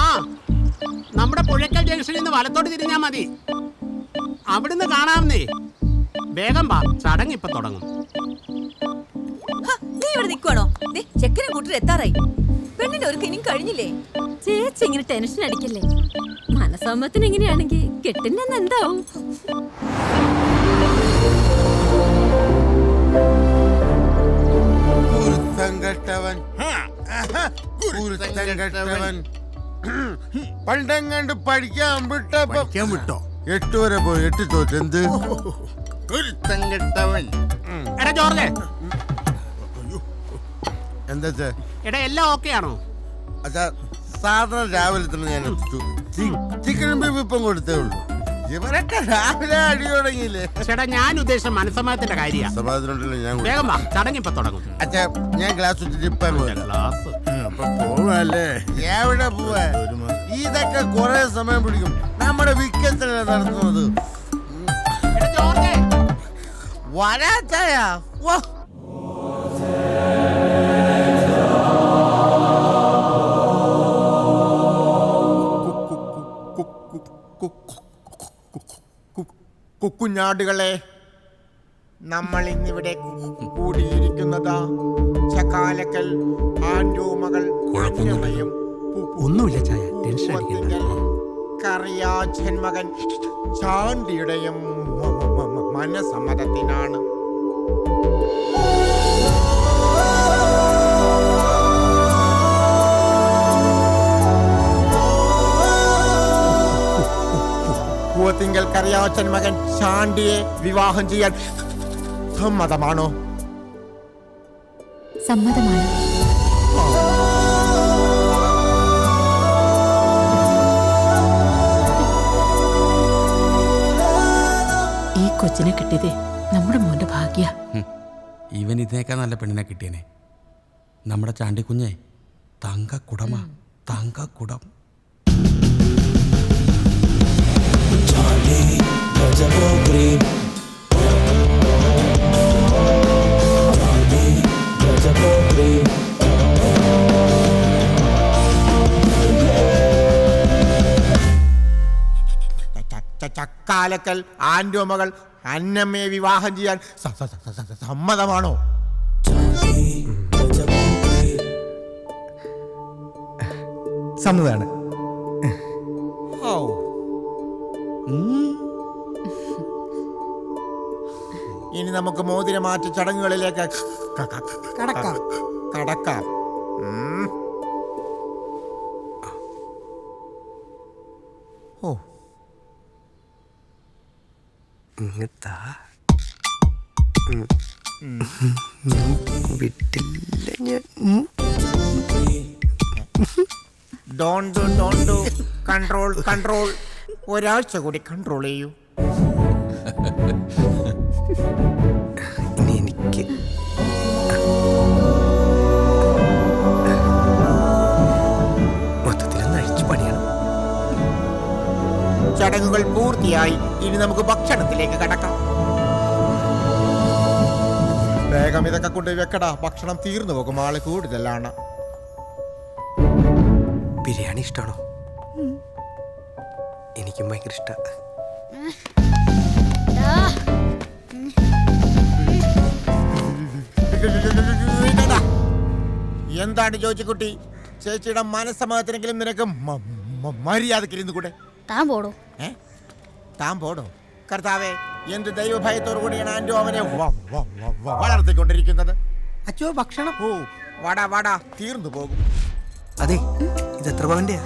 ആ നമ്മുടെ പുഴക്കൽ ജംഗ്ഷനിൽ നിന്ന് വലത്തോട്ട് തിരിഞ്ഞാ മതി. അവിടുന്ന് കാണാമെന്നേ. വേഗം വാ, ചടങ്ങ് ഇപ്പൊ തുടങ്ങും. നീ ഇവിടെ നിൽക്കുവാണോ? ചെക്കനെ കൂട്ടർ എത്താറായി. പെണ്ണിന്റെ ഒരു ഇനിയും കഴിഞ്ഞില്ലേ? ചേച്ചി ഇങ്ങനെ ടെൻഷൻ അടിക്കല്ലേ. മനസ്സമ്മത്തിന് എങ്ങനെയാണെങ്കിൽ കെട്ടിന്റെ എന്താവും? പണ്ടെങ്ങാണ്ട് പഠിക്കാൻ വിട്ടോ 8 വരെ പോയി 8 തോറ്റ്. എന്ത് ഒരുത്തം കെട്ടവൻ? എടാ ജോർജ്, എന്താ എടാ എല്ലാം ഓക്കെ ആണോ? അച്ഛാ സാധനം രാവിലെ തന്നെ ഞാൻ എത്തിച്ചു. ചിക്കനും ബീഫ് ഇപ്പം കൊടുത്തേ ഉള്ളൂ. ഇവരൊക്കെ രാവിലെ അടി തുടങ്ങിയില്ലേ? ചേട്ടാ ഞാൻ ഉദ്ദേശിച്ച മനസ്സമ്മതത്തിന്റെ കാര്യ. സമാധാനമുണ്ടല്ലോ ഞാൻ. വേഗം വാ, ചടങ്ങ് ഇപ്പൊ തുടങ്ങും. അച്ഛാ ഞാൻ ഗ്ലാസ് വെച്ചിട്ട് ഇപ്പം ഗ്ലാസ് പോവല്ലേ? എവിടെ പോവാ? ഇതൊക്കെ കുറെ സമയം പിടിക്കും. നമ്മുടെ വിക്കറ്റല്ലേ നടത്തുന്നത്. എടാ ജോർജ്, വരാച്ചായ വാ. കുഞ്ഞാടുകളെ, നമ്മൾ ഇന്നിവിടെ കൂടിയിരിക്കുന്നതാ ചക്കാലക്കൽ ആൻഡോമകൾ അന്നമയും ഒന്നുമില്ല ചായ, ടെൻഷൻ അടിക്കണ്ട. കറിയാച്ചൻ മകൻ ചാണ്ടിയുടെയും മനസമ്മതത്തിനാണ്. പൂവത്തിങ്കൽ കറിയാച്ചൻ മകൻ ചാണ്ടിയെ വിവാഹം ചെയ്യാൻ സമ്മതമാണോ? സമ്മതമാണ്. ഈ കൊച്ചിനെ കിട്ടിയതേ നമ്മുടെ മോന്റെ ഭാഗ്യ. ഇവൻ ഇതിനേക്കാൾ നല്ല പെണ്ണിനെ കിട്ടിയനെ. നമ്മുടെ ചാണ്ടിക്കുഞ്ഞെ തങ്കക്കുടമാ, തങ്കക്കുടം. ചക്കാലക്കൽ ആൻഡോമകൾ അന്നമ്മയെ വിവാഹം ചെയ്യാൻ സമ്മതമാണോ? സമ്മതമാണ്. ഇനി നമുക്ക് മോതിരമാറ്റ ചടങ്ങുകളിലേക്ക് കടക്കാം. ഓ വിട്ടില്ല ഞാൻ. Don't control. ഒരാഴ്ച കൂടി കൺട്രോൾ ചെയ്യൂ. ഇനി എനിക്ക് മൊത്തത്തിലൊന്ന് അഴിച്ചു പണിയണം. ചടങ്ങുകൾ പൂർത്തിയായി. ഇനി നമുക്ക് ഭക്ഷണത്തിലേക്ക് കടക്കാം. വേഗം ഇതൊക്കെ കൊണ്ടുപോയി വെക്കടാ. ഭക്ഷണം തീർന്നു പോകും. ആള് കൂടുതലാണ്. ബിരിയാണി ഇഷ്ടമാണോ? എനിക്കും ഭയങ്കര ഇഷ്ടമാണ്. എന്താണ് ജോജിക്കുട്ടി? ചേച്ചിയുടെ മനസ്സമ്മതത്തിനെങ്കിലും നിനക്ക് മര്യാദക്കിരുന്നു കൂടെ? താൻ പോടോ. കർത്താവേ, എന്ത് ദൈവഭയത്തോടു കൂടിയാണ് ആൻഡോ അവനെ വളർത്തിക്കൊണ്ടിരിക്കുന്നത്. അച്ഛോ ഭക്ഷണം. ഓ വാടാ തീർന്നു പോകും. അതെ, ഇതെത്ര പവന്റെയാ?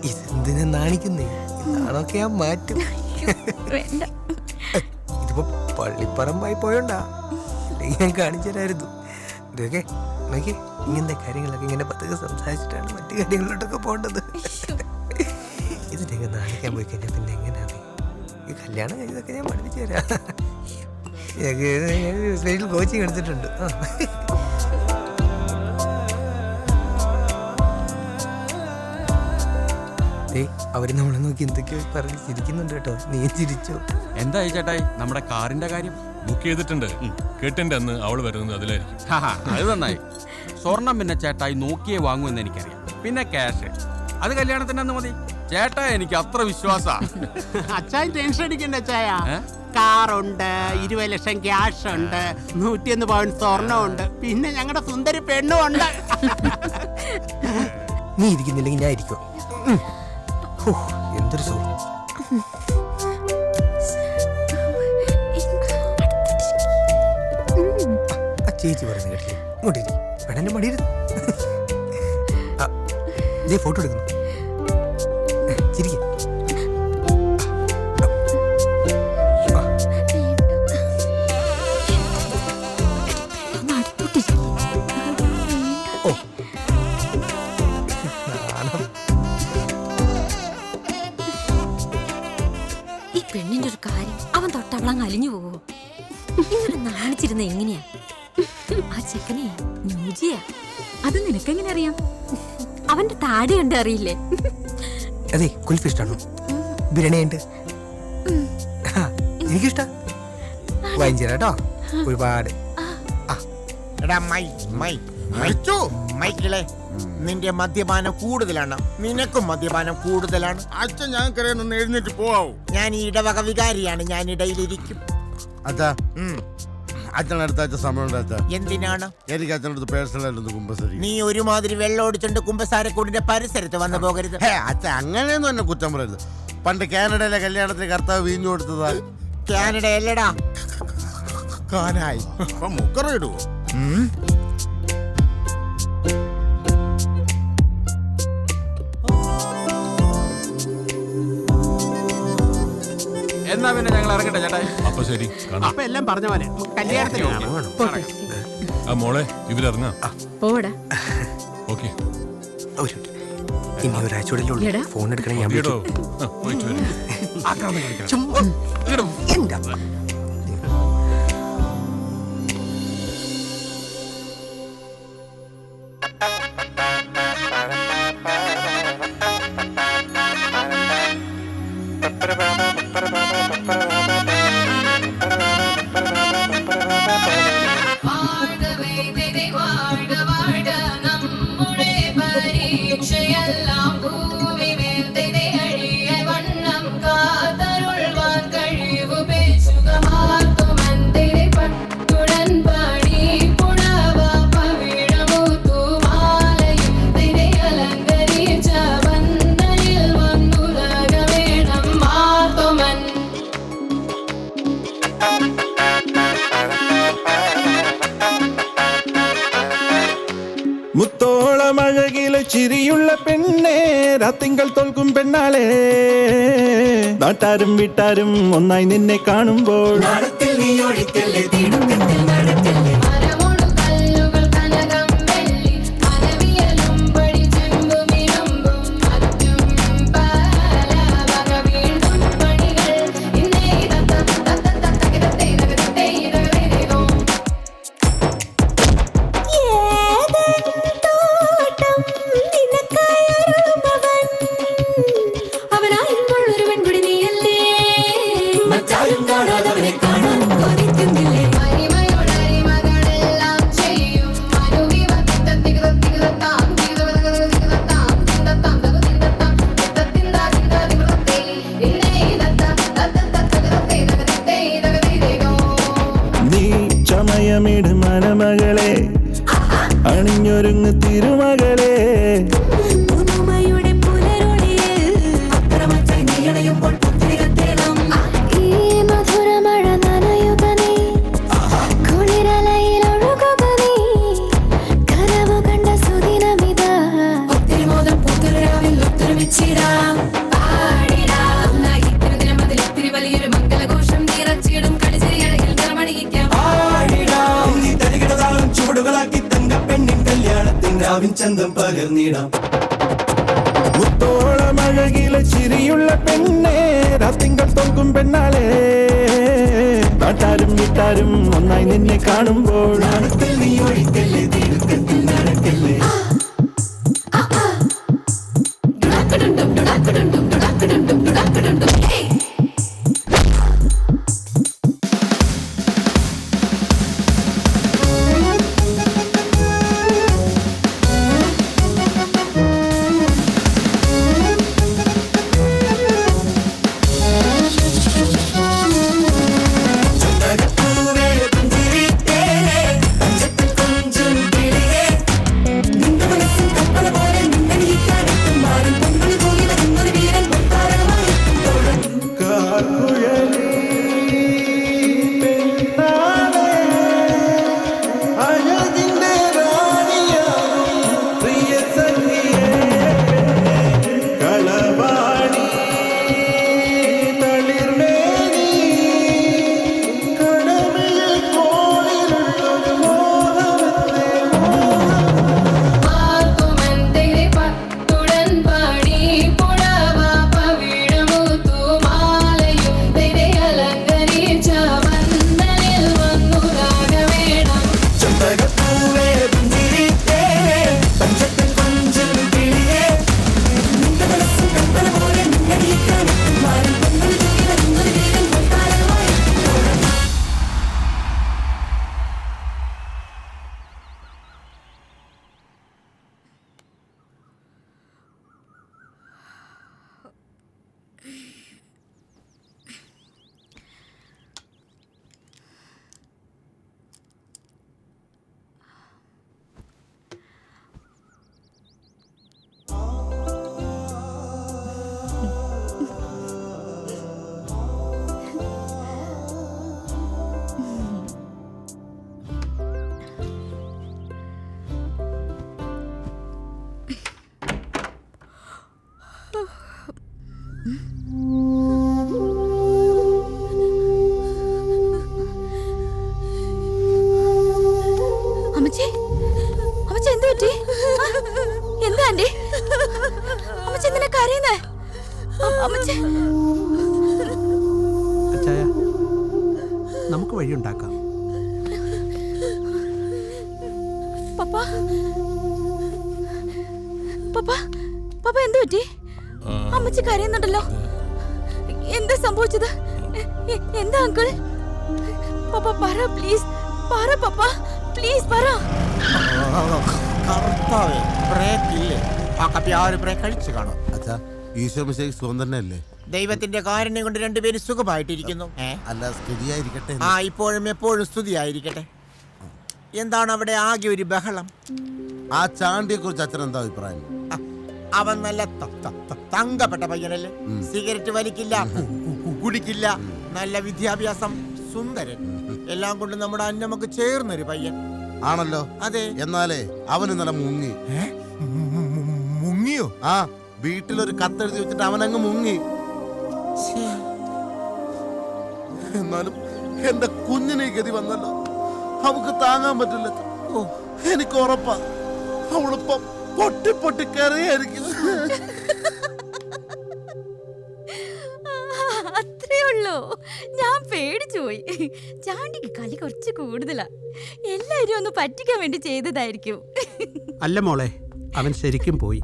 ഇതെന്തിനെ നാണിക്കുന്നേ? നാണൊക്കെ ഞാൻ മാറ്റും. ഇതിപ്പോ പള്ളിപ്പറമ്പായി പോയോണ്ടാ, അല്ലെങ്കിൽ ഞാൻ കാണിച്ചു തരായിരുന്നു. ഇതൊക്കെ നോക്കി, ഇങ്ങനത്തെ കാര്യങ്ങളൊക്കെ ഇങ്ങനെ പതുക്കെ സംസാരിച്ചിട്ടാണ് മറ്റു കാര്യങ്ങളിലോട്ടൊക്കെ പോകേണ്ടത്. ഇതിൻ്റെയൊക്കെ നാണിക്കാൻ പോയി കഴിഞ്ഞാൽ പിന്നെ എങ്ങനെയാണ് ഈ കല്യാണം കഴിഞ്ഞതൊക്കെ ഞാൻ പഠിപ്പിച്ചു തരാം. സ്പെഷ്യൽ കോച്ചിങ് എടുത്തിട്ടുണ്ട്. അവര് നമ്മളെ നോക്കി എന്തൊക്കെയോ പറഞ്ഞ് ചിരിക്കുന്നുണ്ട് കേട്ടോ. നീ ചിരിച്ചോ? എന്തായി ചേട്ടായി നമ്മുടെ കാറിന്റെ കാര്യം? ബുക്ക് ചെയ്തിട്ടുണ്ട്. കേട്ടിന്റെ അന്ന് അവള് വരുന്നത് അതിലായിരിക്കും. അത് നന്നായി. സ്വർണം പിന്നെ ചേട്ടായി നോക്കിയേ വാങ്ങുമെന്ന് എനിക്കറിയാം. പിന്നെ ക്യാഷ് അത് കല്യാണത്തിന് അന്ന് മതി. ചേട്ടാ എനിക്ക് അത്ര വിശ്വാസ. അച്ചായൻ ടെൻഷൻ അടിക്കണ്ട അച്ചായ. കാറുണ്ട്, 20 ലക്ഷം ക്യാഷ് ഉണ്ട്, 101 പവൻ സ്വർണ്ണമുണ്ട്, പിന്നെ ഞങ്ങളുടെ സുന്ദരി പെണ്ണും ഉണ്ട്. നീ ഇരിക്കുന്നില്ലെങ്കിൽ ഞാൻ ഇരിക്കും. എന്തൊരു സുഖം. ചേച്ചി പറയുന്നത് കേട്ടില്ലേ? ഇങ്ങോട്ട് ഇരി. പെണ്ണന്റെ മടിയിരുന്ന് നീ ഫോട്ടോ എടുക്കുന്നു. ചിരിക്ക. ഓ ഈ പെണ്ണിന്റെ ഒരു കാര്യം, അവൻ തൊട്ടവളങ്ങ് അലിഞ്ഞു പോവോ? ഇങ്ങനെ നാണിച്ചിരുന്ന എങ്ങനെയാ? ആ ചെക്കനെ ന്യൂജിയാ. അത് നിനക്കെങ്ങനെ അറിയാം? അവന്റെ താടി കണ്ട് അറിയില്ലേ? അതെ, കുൽഫി ഇഷ്ടമാണോ? ബിരിയാണി ഉണ്ട്, എനിക്കിഷ്ട. വാങ്ങിച്ചു കേട്ടോ ഒരുപാട്. എടാ മൈക്കിളെ, നിന്റെ മദ്യപാനം കൂടുതലാണ്. നിനക്കും മദ്യപാനം കൂടുതലാണ്. അച്ഛൻ ഞാൻ കരയൊന്ന് എഴുന്നേറ്റ് പോവാവൂ. ഞാൻ ഈ ഇടവക വികാരിയാണ്. ഞാൻ ഇടയിലിരിക്കും. അച്ഛാ അച്ഛനടുത്ത അച്ഛൻ സമയമുണ്ട് അച്ഛാ. എന്തിനാണ്? എനിക്ക് അച്ഛനടുത്ത് പേഴ്സണലായിട്ടൊന്ന് കുമ്പസരി. നീ ഒരുമാതിരി വെള്ളം ഒടിച്ചോണ്ട് കുമ്പസാരക്കൂടിന്റെ പരിസരത്ത് വന്നു പോകരുത്. അച്ഛൻ അങ്ങനെയൊന്നും എന്നെ കുറ്റം പറയരുത്. പണ്ട് കാനഡയിലെ കല്യാണത്തിന് കർത്താവ് വീഞ്ഞു കൊടുത്തതാ. കാനഡ അല്ലടാ, കാനായി. അപ്പൊ മുക്കറിയിടുവോ? എന്നാ പിന്നെ ഞങ്ങൾ ഇറങ്ങട്ടെ ചേട്ടായി. അപ്പൊ ശരി, അപ്പൊ എല്ലാം പറഞ്ഞ പോലെ കല്യാണത്തിന് മോളെ ഇവരിറങ്ങാ. പോടാ. ഓക്കെ ഇനി ഒരാഴ്ചയോടെ ഫോൺ എടുക്കണം. ഞാൻ കേട്ടോ, പോയിട്ട് വരും. മുത്തോളമഴകിലെ ചിരിയുള്ള പെണ്ണേ, രാത്തിങ്കൾ തോൽക്കും പെണ്ണാളെ, നാട്ടാരും വീട്ടാരും ഒന്നായി നിന്നെ കാണുമ്പോൾ ചമയമിട് മനമകളെ, അണിഞ്ഞൊരുങ്ങ് തിരുമകളെ, ചന്തം പകർന്നിടാം. മുത്തോളമഴകിലെ ചിരിയുള്ള പെണ്ണേ, രാത്തിങ്കൾ തോൽക്കും പെണ്ണാളെ, നാട്ടാരും വീട്ടാരും ഒന്നായി നിന്നെ കാണുമ്പോൾ നീ ഒഴിക്കല്ലേ, തിടുക്കത്തിൽ നടക്കല്ലേ. ആന്റി അമ്മച്ചി എന്തിനാ കരയുന്നേ? അമ്മച്ചി അച്ചായ, നമുക്ക് വഴിയുണ്ടാക്കാം. പപ്പ പപ്പ പപ്പ എന്തു പറ്റി? അമ്മച്ചി കരയുന്നുണ്ടല്ലോ. എന്താ സംഭവിച്ചത്? എന്താ അങ്കിൾ? പപ്പ പറ പ്ലീസ്, പറ പപ്പ പ്ലീസ് പറ. ബ്രേക്ക് ഇല്ലേ? ആ കപ്പി ആ ഒരു ബ്രേക്ക് കഴിച്ചു കാണും. അച്ഛാ, ഈശോ മിശിഹായ്ക്ക് സുഖം തന്നെയല്ലേ? ദൈവത്തിന്റെ കാരുണ്യം കൊണ്ട് രണ്ടുപേരും സുഖമായിട്ടിരിക്കുന്നു. അല്ല, സ്തുതിയായിരിക്കട്ടെ. ആ, ഇപ്പോഴും എപ്പോഴും സ്തുതിയായിരിക്കട്ടെ. എന്താണ് അവിടെ ആകെ ഒരു ബഹളം? ആ ചാണ്ടിയെ കുറിച്ച് അച്ഛൻ എന്താ അഭിപ്രായം? അവൻ നല്ല തങ്കപ്പെട്ട പയ്യനല്ലേ? സിഗരറ്റ് വലിക്കില്ല, കുടിക്കില്ല, നല്ല വിദ്യാഭ്യാസം, സുന്ദരൻ, എല്ലാം കൊണ്ട് നമ്മുടെ അന്നമൊക്കെ ചേർന്നൊരു പയ്യൻ ആണല്ലോ. അതെ. എന്നാലേ അവന് നല്ല മുങ്ങി. മുങ്ങിയോ? ആ, വീട്ടിലൊരു കത്തെഴുതി വെച്ചിട്ട് അവനങ്ങ് മുങ്ങി. എന്നാലും എന്റെ കുഞ്ഞിനെ ഗതി വന്നല്ലോ. അവക്ക് താങ്ങാൻ പറ്റില്ല. എനിക്ക് ഉറപ്പാ അവളിപ്പം പൊട്ടി പൊട്ടി കരയായിരിക്കും. അത്രേ ഉള്ളൂ. ഞാൻ പേടിച്ചു പോയി. ചാണ്ടിക്ക് കളി കുറച്ച് കൂടുതലാ. എല്ലാരും ഒന്ന് പറ്റിക്കാൻ വേണ്ടി ചെയ്തതായിരിക്കും. അല്ല മോളെ, അവൻ ശരിക്കും പോയി.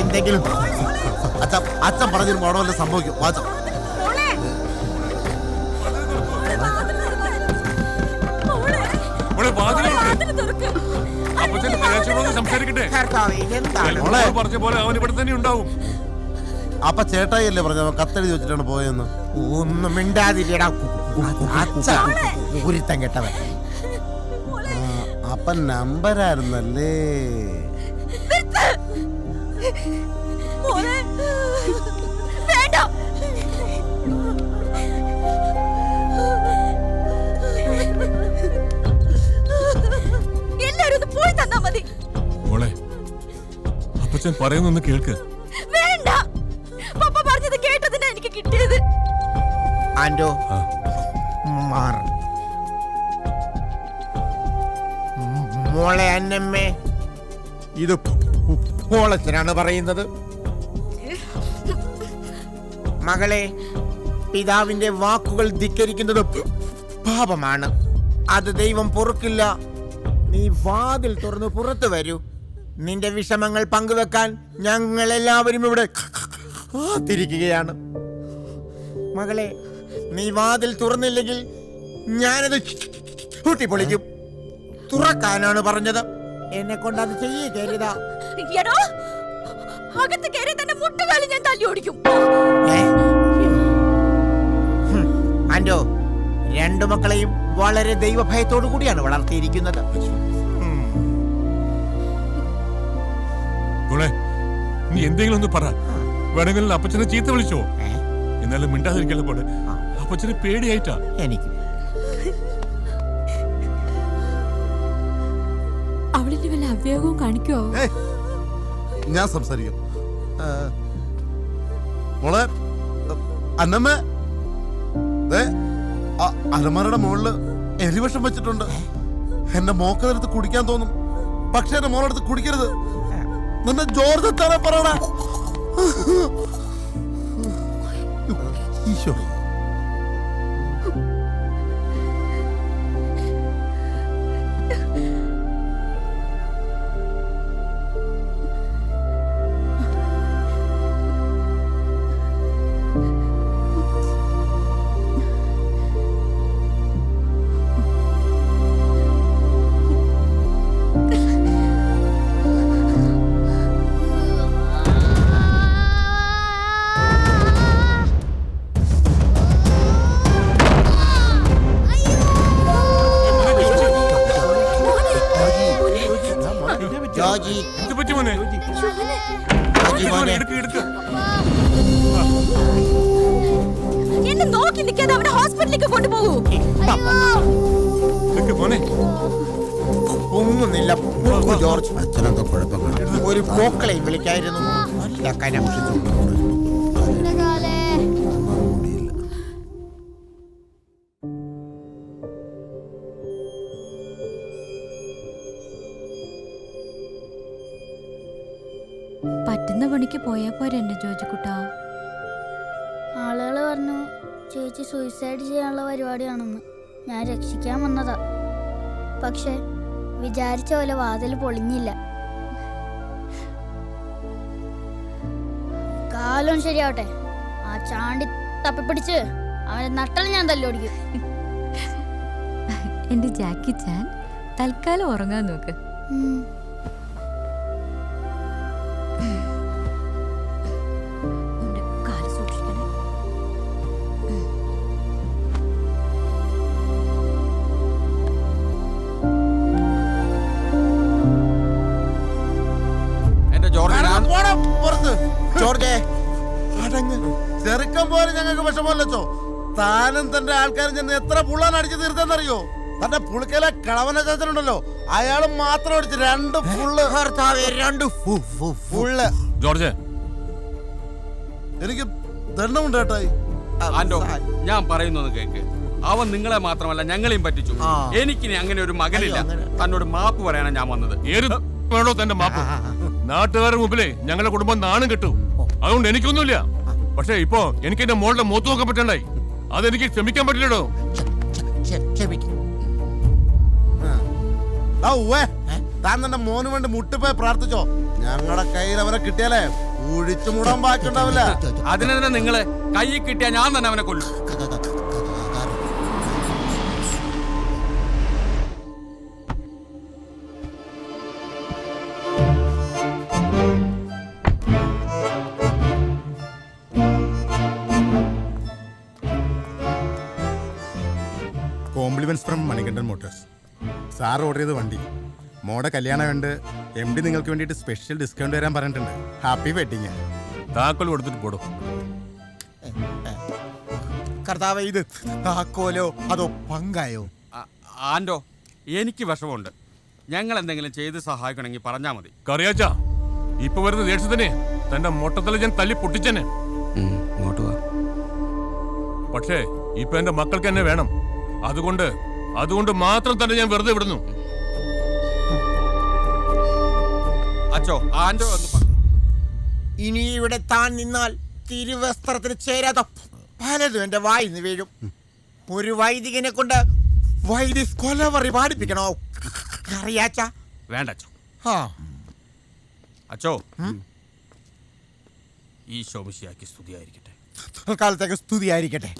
എന്തെങ്കിലും അച്ഛൻ പറഞ്ഞൊരു മോഡവല്ല സംഭവിക്കും. വാചം പറഞ്ഞ പോലെ അവൻ ഇവിടെ തന്നെ ഉണ്ടാവും. അപ്പൊ ചേട്ടായില്ലേ പറഞ്ഞ കത്തെഴുതി വെച്ചിട്ടാണ് പോയെന്ന്? ഒന്നും മിണ്ടാതിരിടാ ഒരുത്തം കെട്ടവൻ. അപ്പൊ നമ്പരായിരുന്നല്ലേ? എല്ലാരും പോയി തന്നാ മതി. മോളെ, അപ്പച്ചൻ പറയുന്നൊന്ന് കേൾക്ക്. വേണ്ട, പപ്പ പറഞ്ഞത് കേട്ടതിനാ എനിക്ക് കിട്ടിയത്. ആൻഡോ മാർ മോളെ അന്നമ്മേ, ഇത് പോളച്ചനാണ് പറയുന്നത്. മകളെ, പിതാവിന്റെ വാക്കുകൾ ധിക്കരിക്കുന്നത് പാപമാണ്. അത് ദൈവം പൊറുക്കില്ല. നീ വാതിൽ തുറന്ന് പുറത്തു വരൂ. നിന്റെ വിഷമങ്ങൾ പങ്കുവെക്കാൻ ഞങ്ങൾ എല്ലാവരും ഇവിടെ കാത്തിരിക്കുകയാണ്. മകളെ, നീ വാതിൽ തുറന്നില്ലെങ്കിൽ ഞാനത് കൂട്ടിപ്പൊളിക്കും. തുറക്കാനാണ് പറഞ്ഞത്. എന്നെ കൊണ്ട് അത് ചെയ്യരുതാ. അകത്ത് കയറി തന്നെ മുട്ടുകാലി ഞാൻ തല്ലി ഓടിക്കും. ആൻഡോ, രണ്ടു മക്കളെയും വളരെ ദൈവഭയത്തോടു കൂടിയാണ് വളർത്തിയിരിക്കുന്നത്. മോളെ, നീ എന്തെങ്കിലും ഒന്ന് പറ. വേണമെങ്കിൽ അപ്പച്ചനെ ചീത്ത വിളിച്ചോ. എന്നാലും മിണ്ടാതിരിക്കല്ലേ പോലെ. അപ്പച്ചന് പേടിയായിട്ടാ. എനിക്ക് അവളിന് വല്ല അവ്യാകവും കാണിക്കുവോ? ഞാൻ സംസാരിക്കും. മോളെ അന്നമ്മ അലമാരയുടെ മുകളില് എലിവിഷം വെച്ചിട്ടുണ്ട്. എന്റെ മോക്കതെടുത്ത് കുടിക്കാൻ തോന്നും, പക്ഷെ എന്റെ മോളെടുത്ത് കുടിക്കരുത്. നിന്നെ ജോർജ് എത്താനെ പറയണ. ഈശോ, ജോജി എന്ത് പറ്റി മോനെ? ജോജി മോനെ എടുക്ക് എടുക്ക്. എന്നെ നോക്കി നിൽക്കാതെ അവനെ ഹോസ്പിറ്റലിലേക്ക് കൊണ്ടുപോകൂ. എടുക്ക് മോനെ. ഒന്നുമില്ല ജോർജ്. അച്ഛനെന്തോ കുഴപ്പമില്ല. ഒരു പോക്കളെയും വിളിക്കായിരുന്നു. നല്ല കനംഷിച്ചു. പറ്റുന്ന പണിക്ക് പോയാ പോരെ എന്റെ ജോജിക്കുട്ടാ. ആളുകൾ പറഞ്ഞു ചേച്ചി സൂയിസൈഡ് ചെയ്യാനുള്ള പരിപാടിയാണെന്ന്. ഞാൻ രക്ഷിക്കാൻ വന്നതാ. പക്ഷെ വിചാരിച്ച പോലെ വാതിൽ പൊളിഞ്ഞില്ല. കാലം ശരിയാവട്ടെ. ആ ചാണ്ടി തപ്പിപ്പിടിച്ച് അവനെ നട്ടൽ ഞാൻ തല്ലോടിക്കും. എന്റെ ജാക്കി ചാൻ തൽക്കാലം ഉറങ്ങാൻ നോക്ക്. കാല് സൂക്ഷിക്കണേ. എന്റെ ജോർജ് ഞാൻ ജോർജേ ചെറുക്കം പോലെ ഞങ്ങൾക്ക് വിഷമല്ലോ. താനും തന്റെ ആൾക്കാരും ചെന്ന് എത്ര പുള്ളാൻ അടിച്ചു തീർത്തെന്നറിയോ? തന്റെ പുളിക്കല കളവന ചാച്ചനുണ്ടല്ലോ, അയാള് മാത്രം അടിച്ച് 2 ഫുള്ള്. 2 ഫുള്ള്. ജോർജ് എനിക്ക് ദണ്ഡമുണ്ട് ഏട്ടായി. ആൻഡോ, ഞാൻ പറയുന്നത് കേക്ക്. അവൻ നിങ്ങളെ മാത്രമല്ല ഞങ്ങളെയും പറ്റിച്ചു. എനിക്കിനി അങ്ങനെ ഒരു മകനില്ല. തന്നോട് മാപ്പ് പറയാനാണ് ഞാൻ വന്നത്. ഏത് വേണോ തന്റെ മാപ്പ്? നാട്ടുകാരുടെ മുമ്പിലേ ഞങ്ങളുടെ കുടുംബം നാണം കിട്ടും. അതുകൊണ്ട് എനിക്കൊന്നുമില്ല. പക്ഷെ ഇപ്പോ എനിക്ക് എന്റെ മോളുടെ മുഖത്ത് നോക്കാൻ പറ്റണ്ടായി. അതെനിക്ക് ക്ഷമിക്കാൻ പറ്റില്ലടോ. താൻ തന്റെ മോന് വേണ്ടി മുട്ടിപ്പോയി പ്രാർത്ഥിച്ചോ. ഞങ്ങളുടെ കയ്യിൽ അവനെ കിട്ടിയാലേ കുഴിച്ചു മൂടാൻ ബാക്കിയുണ്ടാവില്ല. അതിനെ തന്നെ നിങ്ങള് കൈ കിട്ടിയാ ഞാൻ തന്നെ അവനെ കൊല്ലും. Compliments from Manikandan Motors. Sir order ചെയ്ത വണ്ടി മോടെ കല്യാണം കണ്ട് MD നിങ്ങൾക്ക് വേണ്ടിയിട്ട് സ്പെഷ്യൽ ഡിസ്കൗണ്ട് തരാൻ പറഞ്ഞിട്ടുണ്ട്. Happy wedding. താക്കോൽ കൊടുത്തിട്ട് പോടോ. കർത്താവേ, ഇത് താക്കോലോ അതോ പങ്കായോ? ആൻഡോ, എനിക്ക് വിഷമമുണ്ട്. ഞങ്ങൾ എന്തെങ്കിലും ചെയ്ത് സഹായിക്കണമെങ്കിൽ പറഞ്ഞാൽ മതി. കറിയാച്ചാ, ഇപ്പൊ വരുന്ന ദേഷ്യത്തിനെ തന്റെ മൊട്ടത്തല ഞാൻ തല്ലി പൊട്ടിച്ചെന്നെ. പക്ഷേ ഇപ്പൊ എന്റെ മക്കൾക്ക് എന്നെ വേണം. അതുകൊണ്ട് മാത്രം തന്നെ ഞാൻ വെറുതെ വിടുന്നു. അച്ചോ, ആൻഡോ ഇനി ഇവിടെ താൻ നിന്നാൽ തിരുവസ്ത്രത്തിന് ചേരാത്ത പലതും എന്റെ വായിന്ന് വീഴും. ഒരു വൈദികനെ കൊണ്ട് വൈദ്യ കൊലവറി പാടിപ്പിക്കണോ? അറിയാച്ച വേണ്ട അച്ചോ. അച്ചോ, ഈ ശോഭിശിയാക്കി സ്തുതിയായിരിക്കട്ടെ. തൽക്കാലത്തേക്ക് സ്തുതിയായിരിക്കട്ടെ.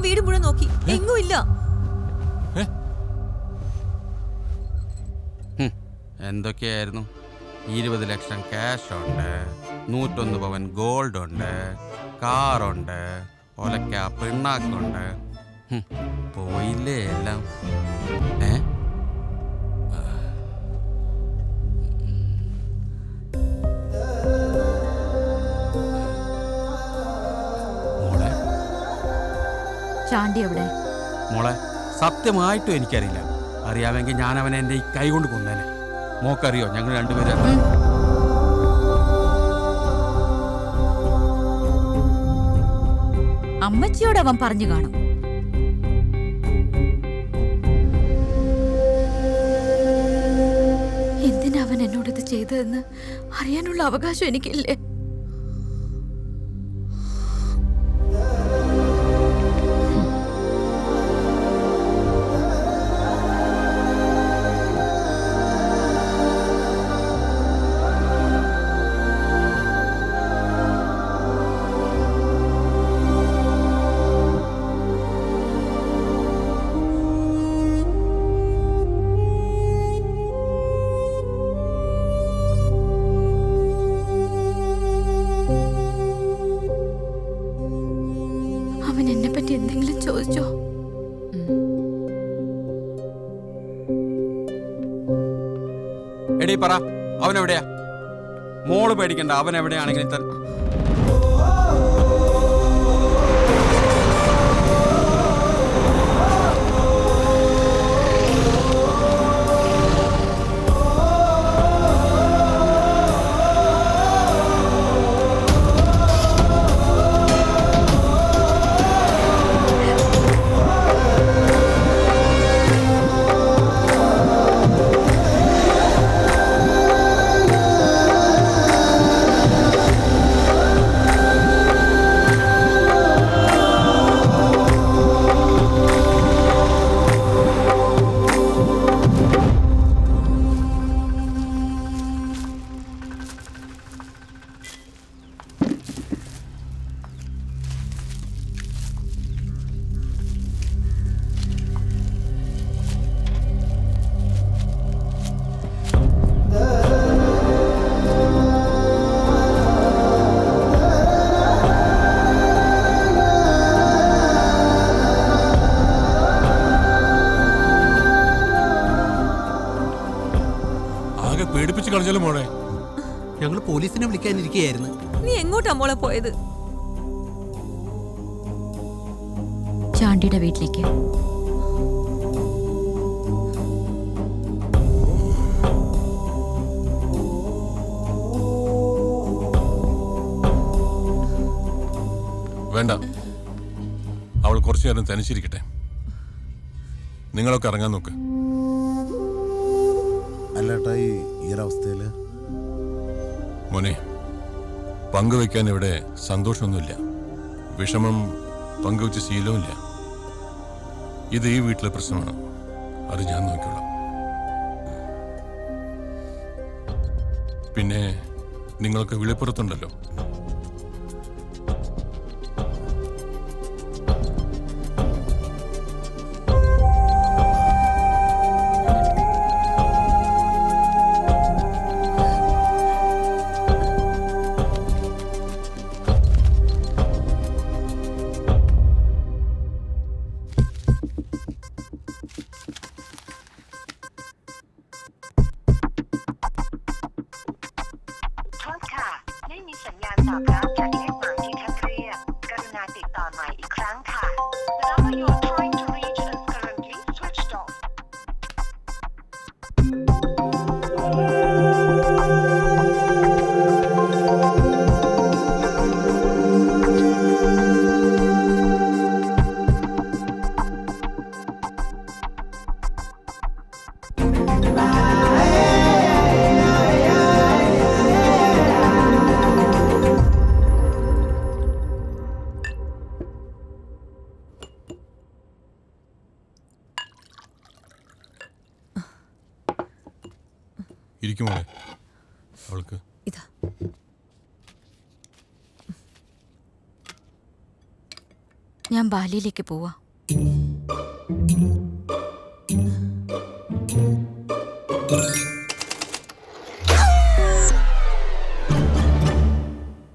വീട് മുഴുവൻ നോക്കി, എങ്ങും ഇല്ല. എന്തൊക്കെയായിരുന്നു? 20 ലക്ഷം ക്യാഷ് ഉണ്ട്, 101 പവൻ ഗോൾഡ് ഉണ്ട്, കാറുണ്ട്, ഒലക്ക പിണ്ണാക്കുണ്ട്. പോയില്ലേ എല്ലാം? ചാണ്ടി എവിടെ? മോളെ, സത്യമായിട്ടും എനിക്കറിയില്ല. അറിയാമെങ്കിൽ ഞാൻ അവനെ എൻ്റെ ഈ കൈ കൊണ്ട് കൊന്നേനെ. മോക്കറിയോ ഞങ്ങൾ രണ്ടുപേരും? അമ്മച്ചിയോട് അവൻ പറഞ്ഞു കാണും. എന്തിനാ അവൻ എന്നോട് ഇത് ചെയ്തതെന്ന് അറിയാനുള്ള അവകാശം എനിക്കില്ലേ? എന്തെങ്കിലും ചോദിച്ചോ? എടീ പറ, അവനെവിടെയാ? മോള് പേടിക്കണ്ട, അവൻ എവിടെയാണെങ്കിലും തന്നെ. പേടിപ്പിച്ച് കളഞ്ഞാലും മോളെ. ഞങ്ങൾ പോലീസിനെ വിളിക്കാനിരിക്കുകയായിരുന്നു. നീ എങ്ങോട്ടാ മോളെ പോയത്? ചാണ്ടിയുടെ വീട്ടിലേക്ക്. വേണ്ട, അവൾ കുറച്ചു നേരം തനിച്ചിരിക്കട്ടെ. നിങ്ങളൊക്കെ ഇറങ്ങാൻ നോക്ക്. അല്ലേട്ടാ, ഈ ഒരവസ്ഥയില് മോനെ, പങ്കുവെക്കാൻ ഇവിടെ സന്തോഷമൊന്നുമില്ല, വിഷമം പങ്കുവെച്ച ശീലവുമില്ല. ഇത് ഈ വീട്ടിലെ പ്രശ്നമാണ്, അത് ഞാൻ നോക്കിക്കോളാം. പിന്നെ നിങ്ങളൊക്കെ വിളിപ്പുറത്തുണ്ടല്ലോ. ഇരിക്കുമോ അവൾക്ക്? ഇതാ, ഞാൻ ബാലിയിലേക്ക് പോവാ.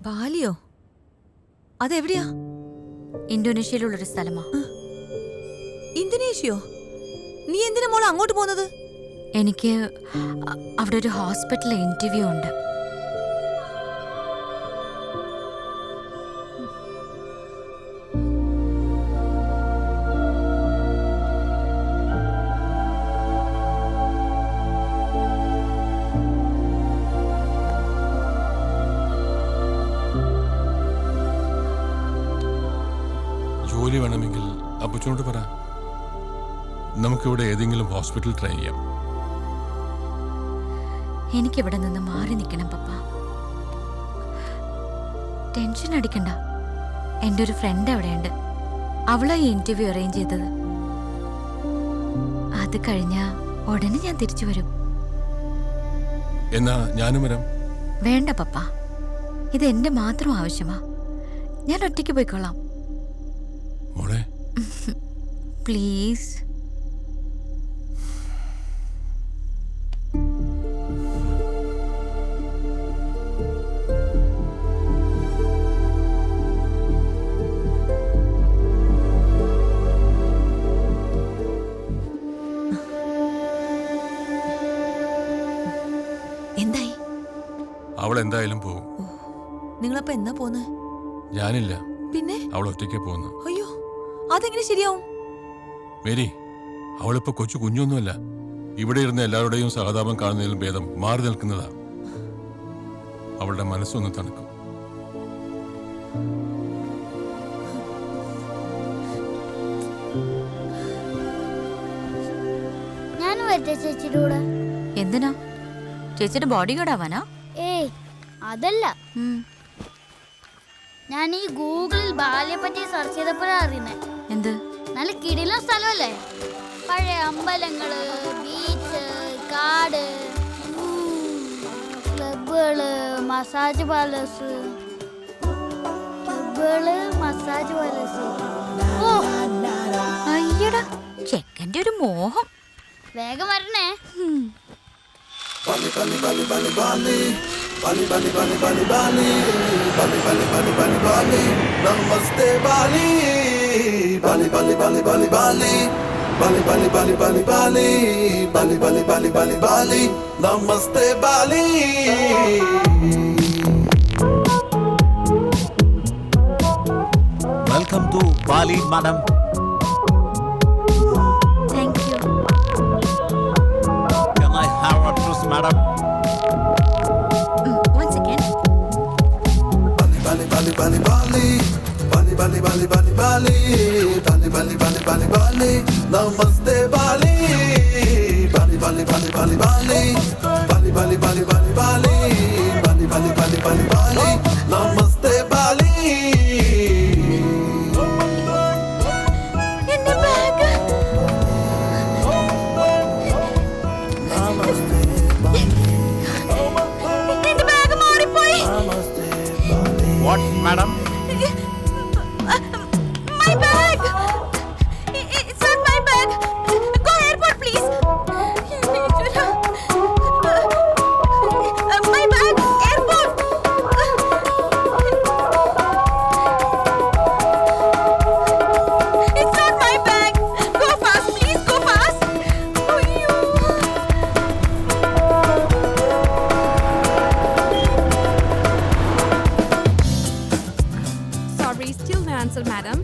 ബാലിയോ? അതെവിടെയാ? ഇന്തോനേഷ്യയിലുള്ളൊരു സ്ഥലമാ. ഇന്തോനേഷ്യയോ? നീ എന്തിനാ മോളെ അങ്ങോട്ട് പോകുന്നത്? എനിക്ക് അവിടെ ഒരു ഹോസ്പിറ്റലിൽ ഇന്റർവ്യൂ ഉണ്ട്. ജോലി വേണമെങ്കിൽ അപ്പച്ചനോട് പറ, നമുക്കിവിടെ ഏതെങ്കിലും ഹോസ്പിറ്റൽ ട്രൈ ചെയ്യാം. എനിക്കിവിടെ നിന്ന് മാറി നിൽക്കണം പപ്പ. ടെൻഷൻ അടിക്കണ്ട. എൻ്റെ ഒരു ഫ്രണ്ട് അവിടെയുണ്ട്. അവളാ ഈ ഇന്റർവ്യൂ അറേഞ്ച് ചെയ്തത്. അത് കഴിഞ്ഞാ ഉടനെ ഞാൻ തിരിച്ചു വരും. എന്നാ ഞാനും വരാം. വേണ്ട പപ്പ, ഇത് എന്റെ മാത്രം ആവശ്യമാ. ഞാൻ ഒറ്റയ്ക്ക് പോയിക്കൊള്ളാം. മോളെ പ്ലീസ്. എന്തായി? അവൾ എന്തായാലും പോകും. നിങ്ങളപ്പോ എന്നാ പോന്നെ? ഞാനില്ല, പിന്നെ അവൾ ഒറ്റയ്ക്ക് പോകുന്നു. അയ്യോ, അതെങ്ങനെ ശരിയാവും? മേരി, അവളിപ്പോ കൊച്ചു കുഞ്ഞൊന്നുമല്ല. ഇവിടെ ഇരുന്ന് എല്ലാവരുടെയും സഹതാപം കാണുന്നതിലും ഭേദം മാറി നിൽക്കുന്നതാ. അവളുടെ മനസ്സൊന്ന് തണുക്കും. ഞാൻ വരട്ടെ ചേച്ചിയുടെ കൂടെ? എന്തിനാ? ചേച്ചിയുടെ ബോഡി ഗാർഡ് ആവാനാ? ഏയ് അതല്ല, ഞാൻ ഈ ഗൂഗിളിൽ ബാലിയെ പറ്റി സെർച്ച് ചെയ്തപ്പോഴാ അറിയുന്നേ. എന്ത്? നല്ല കിടിലൻ സ്ഥലമല്ലേ? പഴയ അമ്പലങ്ങള്, ബീച്ച്, കാട്, ക്ലബുകള്, മസാജ് പാലസ്. ഓ അയ്യടാ, ചെക്കൻ്റെ ഒരു മോഹം. വേഗം വരണേ. Bali, Bali, Bali, Bali, Bali. Bali, Bali, Bali, Bali, Bali. Bali, Bali, Bali, Bali, Bali. Namaste, Bali. Bali, Bali, Bali, Bali, Bali. Bali, Bali, Bali, Bali, Bali. Bali, Bali, Bali, Bali, Bali. Namaste, Bali. Welcome to Bali, madam. Thank you. Can I have a juice, madam? One second. Bali, Bali, Bali, Bali, Bali. Bali, Bali, Bali, Bali, Bali. Bali, Bali, Bali, Bali, Bali. Namaste, Bali. Bali, Bali, Bali, Bali, Bali. Bali, Bali, Bali, Bali, Bali. Bali, Bali, Bali, Bali, Bali. Namaste, Bali. എന്റെ bag. എന്റെ bag മാറിപ്പോയി. What, madam? My bag. It's not my bag. Go airport, please. My bag, airport. It's not my bag. Go fast, please. Go fast. Sorry, still no answer, madam.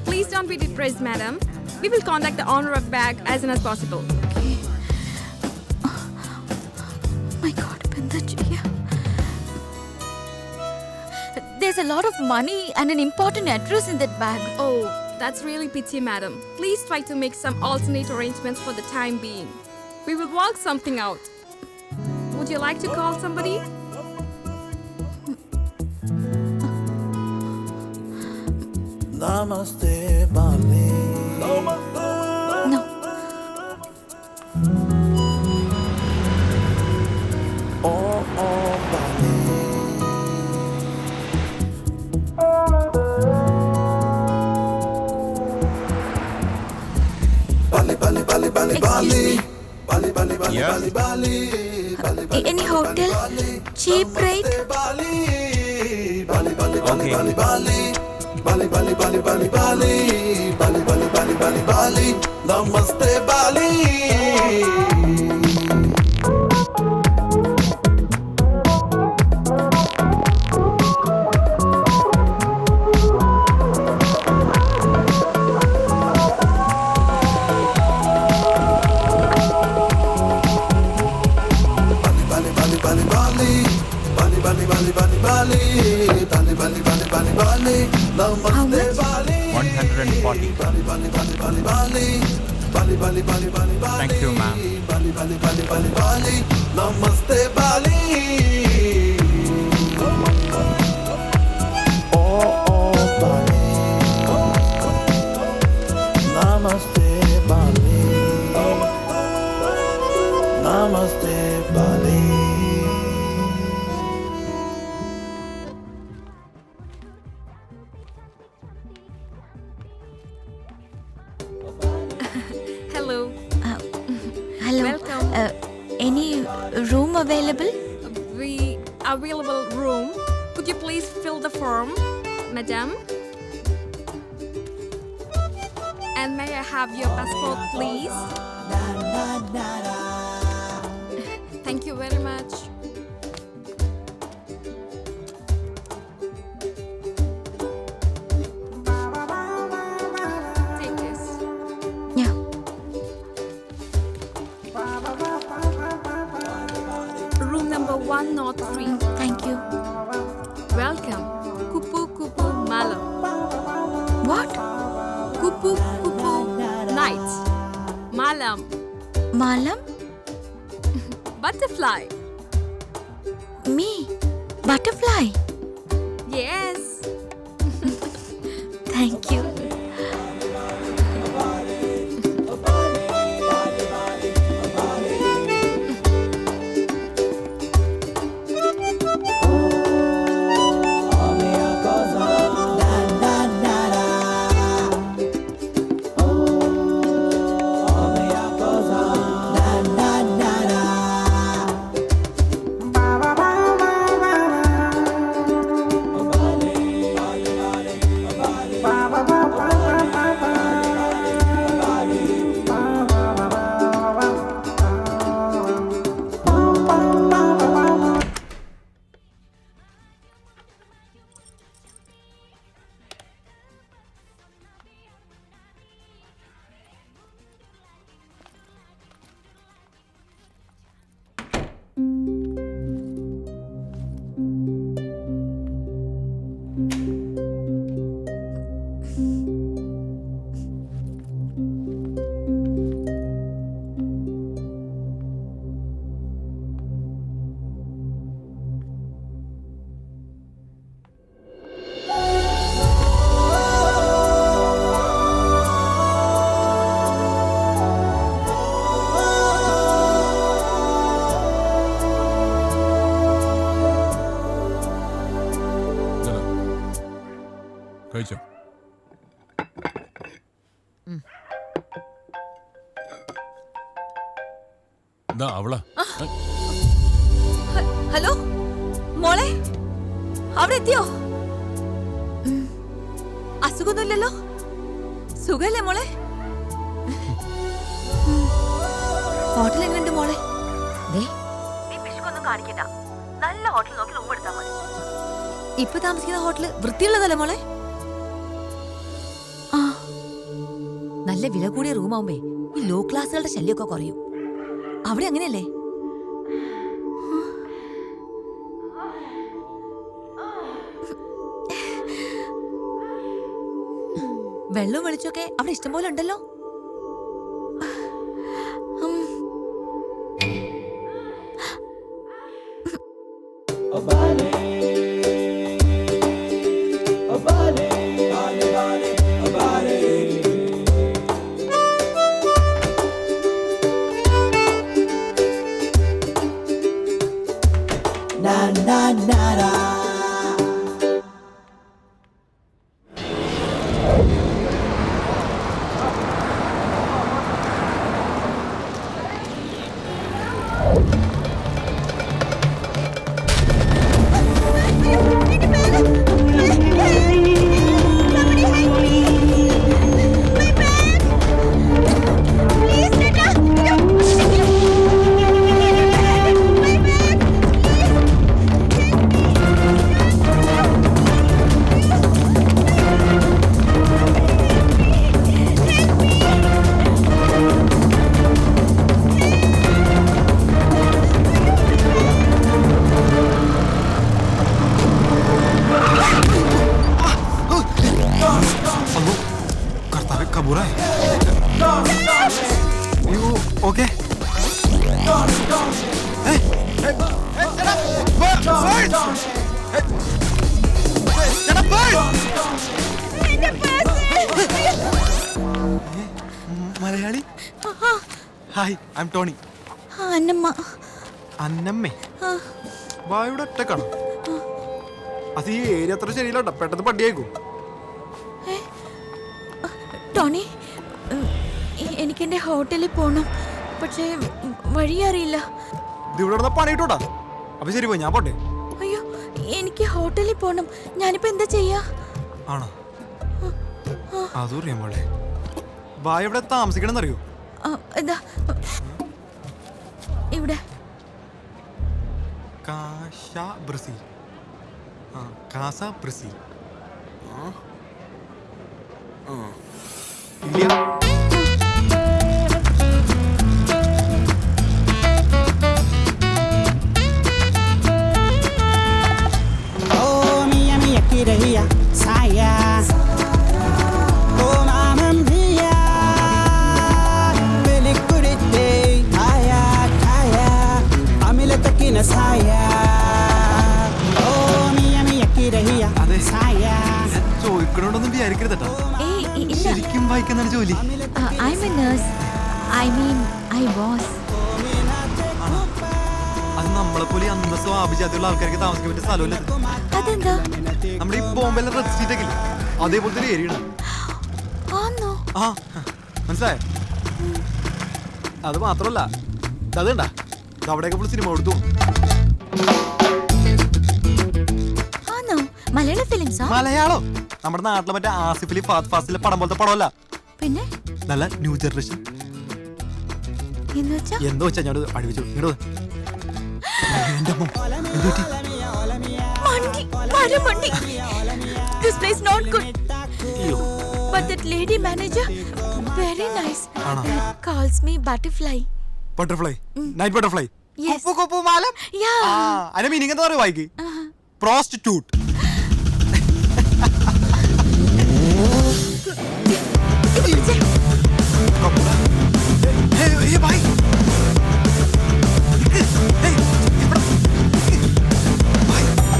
Please don't be depressed, madam. We will contact the owner of bag as soon as possible. My God, എന്താ ചെയ്യാ? There's a lot of money and an important address in that bag. Oh, that's really pity, madam. Please try to make some alternate arrangements for the time being. We will work something out. Would you like to call somebody? Namaste, Bali. No. Oh, oh, Bali. any hotel? Cheap rate? Bali, Bali, Bali, Bali, Bali. Bali, Bali, Bali, Bali, Bali. Bali, Bali, Bali, Bali, Bali. Namaste, Bali. Namaste, Bali. 140. Thank you, ma'am. Namaste, Bali. Namaste, Bali. Namaste, Bali. Hello. Hello. Welcome. Any room available? The available room. Could you please fill the form, madam? And may I have your passport, please? Thank you very much. Take this. Yeah. Room number 103. Thank you. Welcome. Kupu Kupu Malam. What? Kupu Kupu Night. Malam. Malam? Butterfly. Me? Butterfly? Yes. Thank you. കഴിച്ചോ? ദാ അവളാ. Hello മോളെ, അവിടെ എത്തിയോ? അസുഖമൊന്നുമില്ലല്ലോ? സുഖല്ലേ മോളെ? Hotel എങ്ങനെയുണ്ട് മോളെ? നീ പിശുക്കൊന്നും കാണിക്കണ്ട. നല്ല ഹോട്ടൽ നോക്കി റൂം എടുത്താൽ മതി. ഇപ്പൊ താമസിക്കുന്ന ഹോട്ടല് വൃത്തിയുള്ളതല്ലേ മോളെ? ആ, നല്ല വില കൂടിയ റൂമാവുമ്പേ ഈ ലോ ക്ലാസ്സുകളുടെ ശല്യമൊക്കെ കുറയും. അവിടെ അങ്ങനെയല്ലേ? വെള്ളവും വെളിച്ചൊക്കെ അവിടെ ഇഷ്ടംപോലെ ഉണ്ടല്ലോ. Hi I am Tony. Annamma. അന്നമ്മേ വായുടെ ഒറ്റക്കാണോ? അത് ഈ ഏരിയ അത്ര ശരിയില്ല, പെട്ടെന്ന് പട്ടിയായിക്കും. ടോണി, എനിക്കെന്റെ ഹോട്ടലിൽ പോണം, പക്ഷേ വഴി അറിയില്ല. ഇവിടെ പണി കിട്ടൂടാ. അപ്പൊ ശരി പോയി, ഞാൻ പോട്ടെ. അയ്യോ, എനിക്ക് ഹോട്ടലിൽ പോണം. ഞാനിപ്പോ എന്താ ചെയ്യാ? ആണോ? അതറിയാം മോളെ. വായ എവിടെ താമസിക്കണമെന്നറിയോ? എന്താ ഇവിടെ? കാശ ബ്രസീൽ. കാസ ബ്രസീൽ. ഇല്ല. Kirahia, saya. Oh, mama mia, pelikurite, kaya, kaya, amila takina saya. Oh, mia kirahia, saya. ചോദിക്കണോണ്ടൊന്നും വിചാരിക്കരുതട്ടോ. ശരിക്കും വായിക്കുന്നതാണ് ജോലി. I'm a nurse. I mean, I was. അത് നമ്മളെ പോലെ അന്തസ്സോ ആഭിജാതിയുള്ള ആൾക്കാർക്ക് താമസിക്കാൻ പറ്റിയ സ്ഥലമല്ല. അതെന്താ? നമ്മുടെ ഈ ബോംബെയിലെ റെഡ് സ്ട്രീറ്റ് ഒക്കെ അതേപോലത്തെ ഒരു ഏരിയ ആണ്. ആ മനസ്സിലായോ? അത് മാത്രമല്ല, അതുണ്ട അവിടെയൊക്കെ ഫുൾ സിനിമ കൊടുത്തു. മലയാളോ? നമ്മുടെ നാട്ടിലെ മറ്റേ ആസിഫ് അലി ഫാസ്റ്റ് ഫാസ്റ്റിലെ പടം പോലത്തെ പടമല്ല, പിന്നെ നല്ല ന്യൂ ജനറേഷൻ. എന്തോ വെച്ചാ ഞാൻ അടിവിച്ചു. This place not good. But that lady manager, very nice. Calls me butterfly. Butterfly? Night butterfly? Yes. Kupu malam? Yeah. അതിന്റെ മീനിങ് എന്താ പറയുക വായിക്ക്? Prostitute. Hey, bye.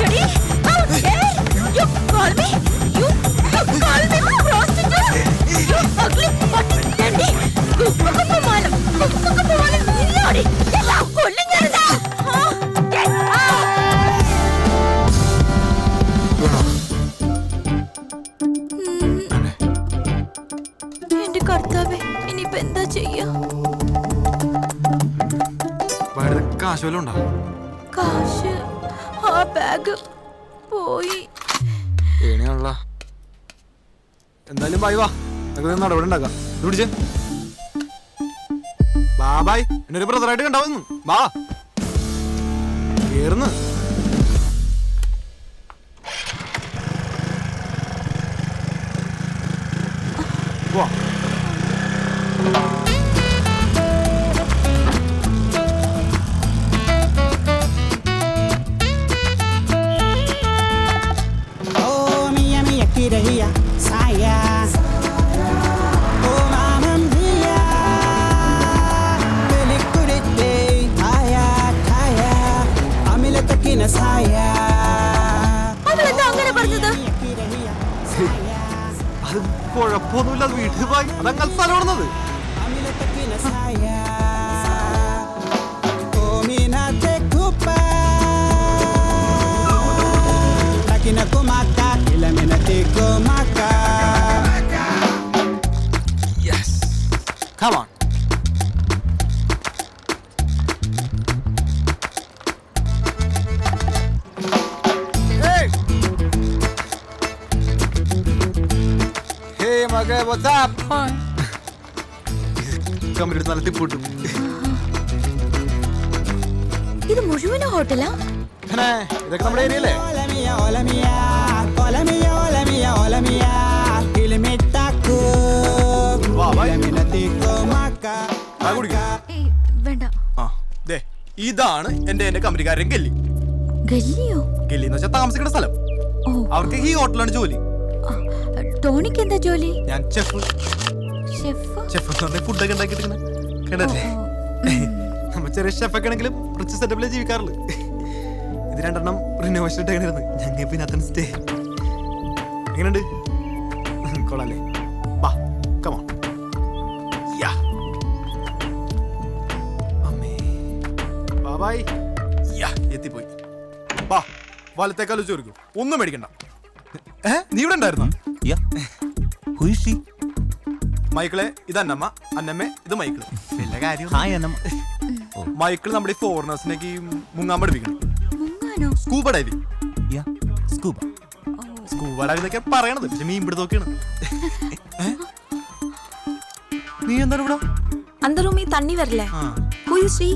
Ready? Out there! You call me? You call me prostitute? You ugly fucking dandy! Kupu malam! Illodi! Kollu ഞാനിതാ! Get out! എന്റെ കർത്താവേ, ഇനിയിപ്പോ എന്താ ചെയ്യാ? കാശ് വല്ലതും ഉണ്ടോ? കാശ് ആ ബാഗ് പോയി. എന്തായാലും ബൈ വാ, നമുക്ക് നടപടി ഉണ്ടാക്കാം. പിടിച്ചേ ബാ ബൈ. എന്നെ ഒരു ബ്രദറായിട്ട് കണ്ടാവുന്നു. വാ കേറുന്നു. വാ kirahia, saya. Oh, mama mia, pelikurite, kaya, kaya, amila takina saya. അവളെന്താ അങ്ങനെ പറഞ്ഞത്? അത് കുഴപ്പമൊന്നുമില്ല, വീട്ടിൽ പോയി അതങ്ങനെ സ്ഥലമാണെന്നത്. Amila takina saya. Oh, mina te kupa, takina kumaka. Yes. Come on. Hey. Hey, Maga, what's up? Hi. Come here, നല്ല tip കിട്ടും. ഇത് മുഴുവനും ഹോട്ടലാ? ഇതൊക്കെ നമ്മുടെ ഏരിയല്ലേ? വേണ്ട. ഇതാണ് എന്റെ കമ്പനിക്കാരൻ ഗല്ലി. ഗല്ലിയോ? ഗല്ലി എന്ന് വെച്ചാൽ താമസിക്കുന്ന സ്ഥലം. അവർക്ക് ഈ ഹോട്ടലാണ് ജോലി. ടോണിക്ക് എന്താ ജോലി? ഞാൻ ഷെഫ്. ഫുഡൊക്കെ ഉണ്ടാക്കിട്ട് കണ്ടല്ലേ? നമ്മ ചെറിയ ഷെഫൊക്കെ ആണെങ്കിലും റിച്ച് സെറ്റപ്പിലെ ജീവിക്കാറുള്ളു. ഇത് രണ്ടെണ്ണം റിനോവേഷൻ ഇട്ടായിരുന്നു. ഞങ്ങൾ പിന്നെ അത്ര സ്റ്റേ. എങ്ങനെയുണ്ട്? കൊള്ളാല്ലേ? വാ, come on. Yeah. ബൈ. എത്തിപ്പോയി. വാ, വലത്തേക്കാൾ ചോദിക്കും. ഒന്നും മേടിക്കണ്ട. നീ ഇവിടെ ഉണ്ടായിരുന്നോ? മൈക്കിളെ, ഇത് അന്നമ്മ. അന്നമ്മേ, ഇത് മൈക്കിള്. വല്ല കാര്യം. മൈക്കിൾ നമ്മുടെ ഈ ഫോറിനേഴ്സിനേക്ക് മുങ്ങാൻ പഠിപ്പിക്കണം. Scuba diving. സ്കൂബ ഡൈവിംഗ് എന്നൊക്കെ പറയണത്, പക്ഷെ മീൻ പിടുത്തൊക്കെയാണ്. നീ എന്താണ് ഇവിടെ? அந்த ரூமி தண்ணி வரல. Who is she?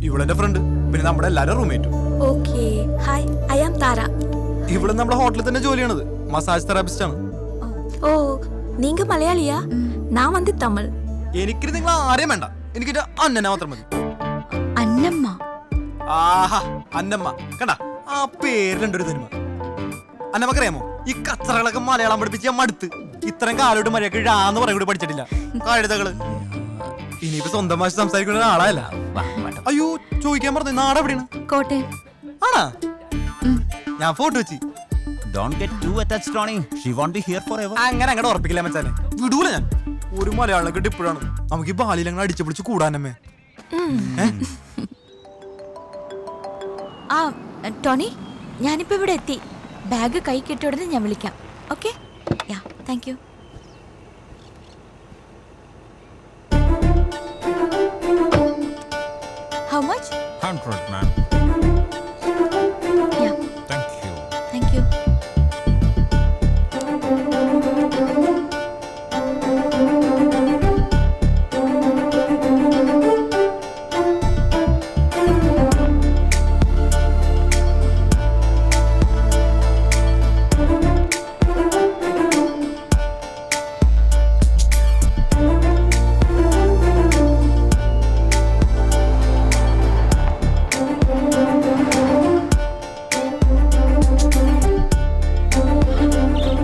ഇവളെന്റെ ഫ്രണ്ട്, പിന്നെ നമ്മുടെ എല്ലാരും റൂംമേറ്റും. Okay. Hi, I am Tara. ഇവിടെ നമ്മുടെ ഹോട്ടലിൽ തന്നെ ജോലിയാണത്. മസാജ് തെറാപ്പിസ്റ്റ് ആണ്. ഓ, നീങ്ക മലയാളിയാ? ഞാൻ വന്ന് തമിഴ്. എനിക്ക് നിങ്ങൾ ആരെയും വേണ്ട, എനിക്ക് അന്നനെ മാത്രം മതി. അന്നമ്മ. ആഹാ, അന്നമ്മ. കണ്ട ആ പേരിലുണ്ടൊരു തനിമ. അന്നമ്മക്കറിയാമോ, ഈ കച്ചറകളൊക്കെ മലയാളം പഠിപ്പിച്ച് ഞാൻ മടുത്ത്. ഇത്രയും കാലോട്ട് മര്യാദക്ക് ഇഴാന്ന് പറയാൻ കൂടി പഠിച്ചിട്ടില്ല. കഴുതകള് ഇനിയിപ്പോ സ്വന്തം ഭാഷ സംസാരിക്കുന്ന ഒരാളല്ല. അയ്യോ, ചോദിക്കാൻ പറഞ്ഞു, നാട് എവിടെയാണ്? കോട്ടയം. ആണാ? ഞാൻ ഫോട്ടോ വെച്ച്. അങ്ങനെ അങ്ങോട്ട് ഉറപ്പിക്കില്ല മച്ചാനെ, വിടൂല ഞാൻ. ഒരു മലയാളം കിട്ടി ഇപ്പോഴാണ് നമുക്ക് ഈ ബാലിയിൽ അങ്ങനെ അടിച്ചു പിടിച്ച് കൂടാനമ്മേ. ആ ടോണി, ഞാനിപ്പോ ഇവിടെ എത്തി. ബാഗ് കൈ കിട്ടിയ ഉടനെ ഞാൻ വിളിക്കാം. Okay? Yeah, thank you. How much? 100, ma'am. Yeah. Thank you. Thank you.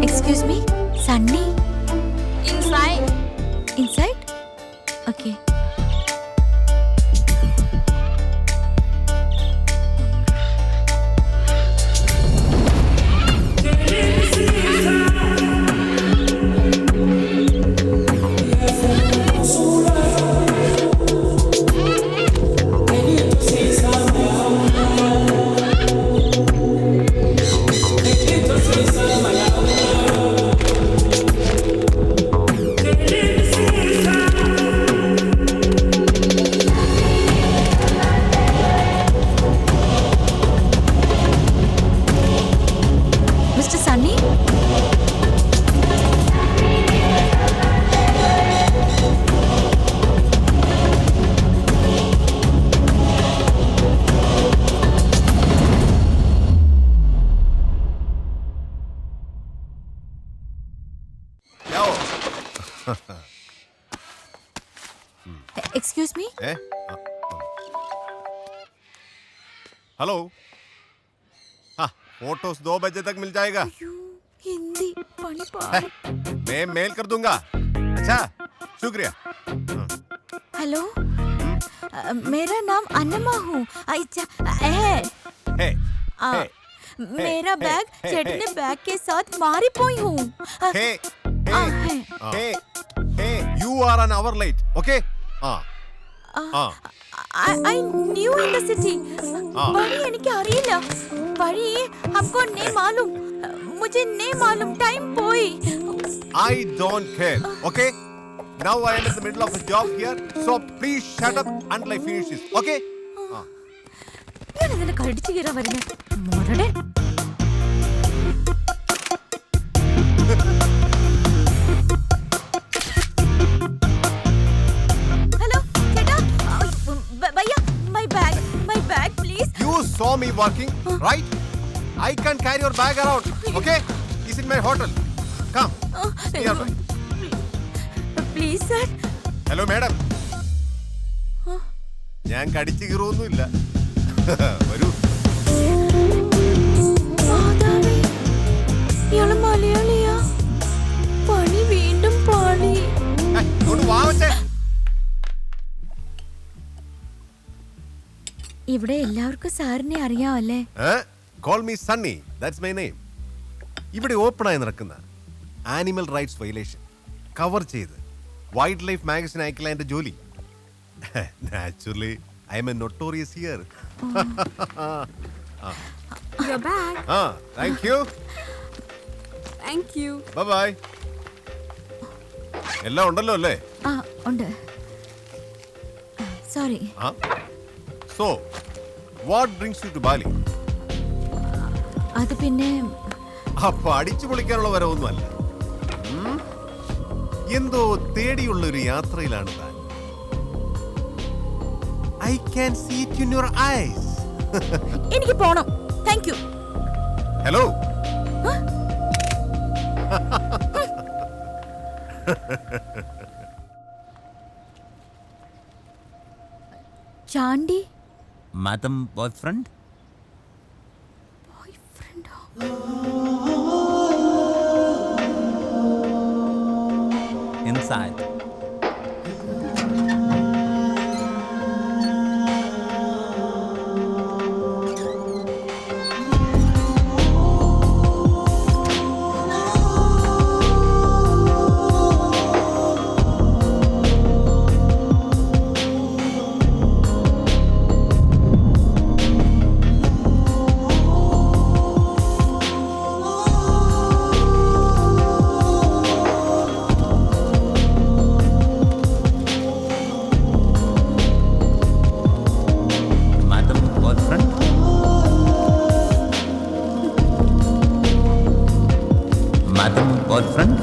Excuse me, Sunny. Inside. Inside? Okay. Mr. Sunny? Excuse me? Hello. हाँ, फोटोस 2 बजे तक मिल जाएगा. हिंदी पानी पानी. मैं मेल कर दूंगा. अच्छा, शुक्रिया. हेलो, मेरा नाम अन्नमा हूँ. है. मेरा बैग चढ़ने बैग के साथ मारी पोई हूँ. Hey, you are an hour late. Okay? I new in the city. वही എനിക്ക് അറിയില്ല. वही हमको नहीं मालूम. मुझे नहीं मालूम. Time Poi. I don't care. Okay? Now I am in the middle of a job here, so please shut up until I finish this. Okay? ഞാൻ ഇതിനെ കടിച്ചു കീറാൻ വരുന്നത്. മോരടെ. Hello, ചേട്ടാ. ഭയ്യ, my bag please. You saw me working, right? I can carry your bag around. Okay? It's in my hotel. Come. Nearby. Please sir. Hello madam. ഞാൻ കടിച്ചു കീറൊന്നുമില്ല. വരൂ. മാതാവേ, ഇയാള് മലയാളിയാ? പണി വീണ്ടും പാളി. ഇവിടെ എല്ലാവർക്കും സാറിനെ അറിയാമല്ലേ? Call me Sunny. That's my name. ഇവിടെ ഓപ്പണായി നടക്കുന്ന ആനിമൽ റൈറ്റ്സ് വയലേഷൻ കവർ ചെയ്ത് വൈൽഡ് ലൈഫ് മാഗസിൻ അയക്കല എൻ്റെ ജോലി. Naturally I am a notorious here. You're back. Thank you. Thank you. Bye bye. എല്ലാം ഉണ്ടല്ലോ അല്ലേ? ഉണ്ട്. Sorry. So, what brings you to Bali? അത് പിന്നെ അപ്പൊ അടിച്ചു പൊളിക്കാനുള്ള വരവൊന്നും അല്ല. എന്തോ തേടിയുള്ള ഒരു യാത്രയിലാണ് താൻ. I can see it in your eyes. എനിക്ക് പോണം. Thank you. Hello. Chandy Madam boyfriend? Inside. Madam boyfriend?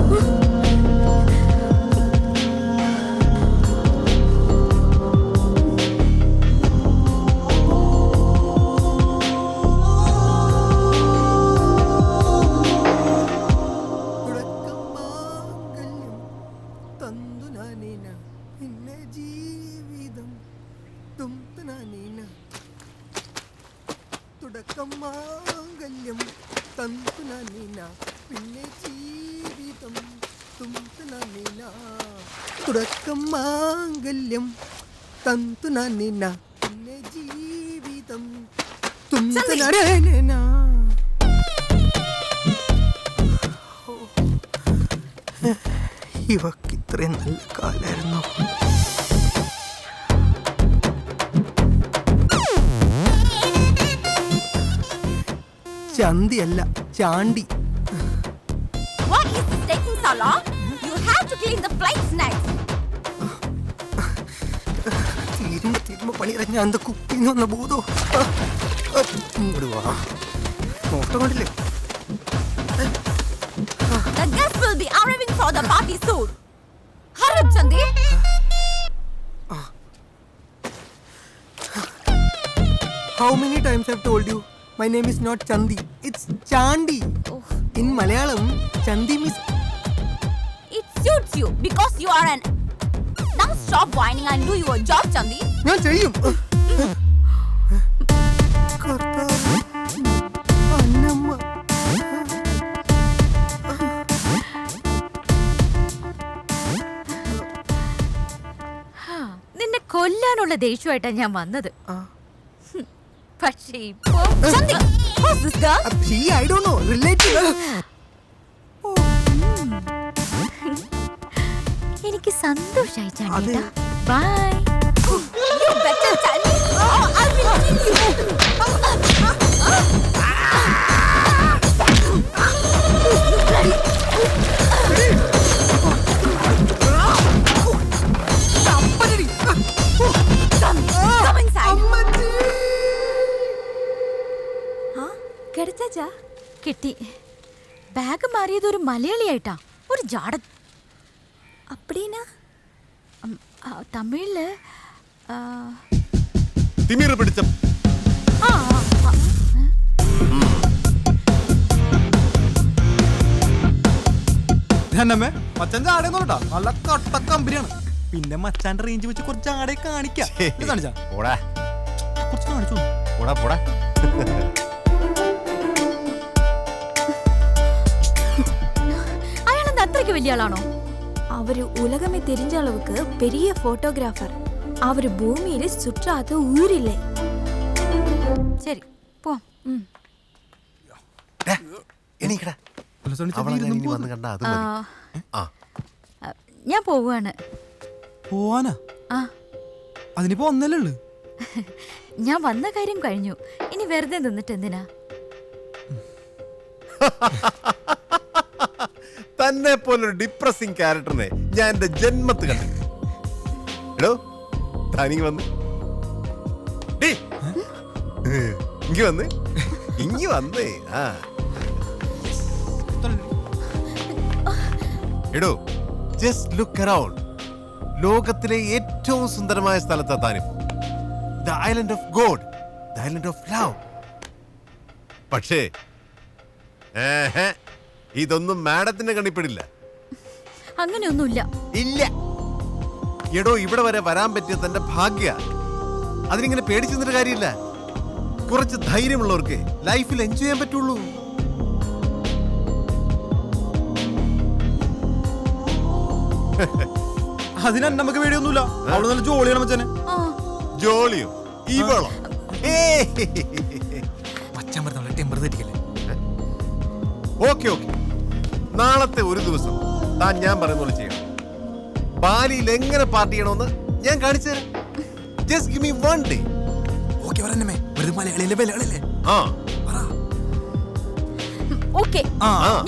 തുടക്കം മാംഗല്യം തന്തുനാനിന പിന്നെ ജീവിതം തുംതനരേന. ഇവക്ക് ഇത്രയും നല്ല കാലായിരുന്നു. ചന്തിയല്ല Chandy. What is this taking so long? You have to clean the plates next. തീരുമ്പോ പണിയിറങ്ങ അന്ത കുപ്പിന്ന് വന്ന ബോധോ. ഇങ്ങോട്ട് വാ. നോട്ടം കൊണ്ടില്ലേ? The guests will be arriving for the party soon. Hurry up, Chandi. How many times I've told you? My name is not Chandi. It's Chandi. In Malayalam, Chandi means... It suits you because you are an... Now stop whining and do your job, Chandi. ഞാൻ ചെയ്യും. അന്നമ്മ. നിന്നെ കൊല്ലാനുള്ള ദേഷ്യമായിട്ടാ ഞാൻ വന്നത്. പക്ഷേ ഇപ്പോ Chandi, who's this girl? She, I don't know. Relative. എനിക്ക് സന്തോഷായി ചാണ്ടിട്ടാ. By. You better tell me or I will kill you. Come inside. കിടച്ചാ കിട്ടി. ബാഗ് മാറിയത് ഒരു മലയാളിയായിട്ടാ. ഒരു ജാട. അപ്പടിനാ തമിഴില് തിമിർ പിടിച്ച എന്നമ്മേ മച്ചാൻ ചാടേന്നോട്ടാ. നല്ല കട്ട കമ്പനിയാണ്. പിന്നെ മച്ചാന്റെ റേഞ്ച് വെച്ച് കുറച്ച് ആടെ കാണിക്കാം. കാണിച്ചാ കുറച്ച് കാണിച്ചു. അയാളെന്താ അത്രയ്ക്ക് വലിയ ആളാണോ? அவரு உலகமே தெரிஞ்ச அளவுக்கு பெரிய போட்டோகிராஃபர். அவரு பூமியில சுற்றாத ஊரில்லை. ശരി പോ. ഞാൻ പോവാണ്. പോവാനാ? അതിനിപ്പോ ഒന്നല്ലേ ഉള്ളു. ഞാൻ വന്ന കാര്യം കഴിഞ്ഞു. ഇനി വെറുതെ നിന്നിട്ട് എന്തിനാ? തന്നെ പോലൊരു ഡിപ്രസിംഗ് ക്യാരക്ടറിനെ ഞാൻ എന്റെ ജന്മത്ത് കണ്ടില്ല. എടോ താനിങ്ങി വന്ന് ഇങ്ങി വന്നേ. എടോ ജസ്റ്റ് ലുക്ക് അറൗണ്ട്. ലോകത്തിലെ ഏറ്റവും സുന്ദരമായ സ്ഥലത്താ താനും. The island of God, the island of love. പക്ഷേ ഇതൊന്നും മാഡത്തിന്റെ കണിപ്പെടില്ല. അങ്ങനെയൊന്നുമില്ല. ഇല്ല. എടോ ഇവിടെ വരെ വരാൻ പറ്റിയ തന്റെ ഭാഗ്യ. അതിനിങ്ങനെ പേടിച്ചു നിന്നൊരു കാര്യമില്ല. കുറച്ച് ധൈര്യമുള്ളവർക്ക് ലൈഫിൽ എൻജോയ് ചെയ്യാൻ പറ്റുള്ളൂ. അതിന് നമുക്ക് പേടിയൊന്നുമില്ല. അവിടെ നല്ല ജോളിയാണ് മച്ചാനെ. ജോളിയോ? ഇവളോ? ഓക്കെ നാളത്തെ ഒരു ദിവസം താൻ ഞാൻ പറയുന്ന പോലെ ചെയ്യണം. ബാലിയിൽ എങ്ങനെ പാർട്ടി ചെയ്യണമെന്ന് ഞാൻ കാണിച്ചു തരാം. Just give me one day. Okay വരന്നമേ. വെറുതെ മലയാളിയിലെ ബലകളില്ലേ? ഓക്കേ,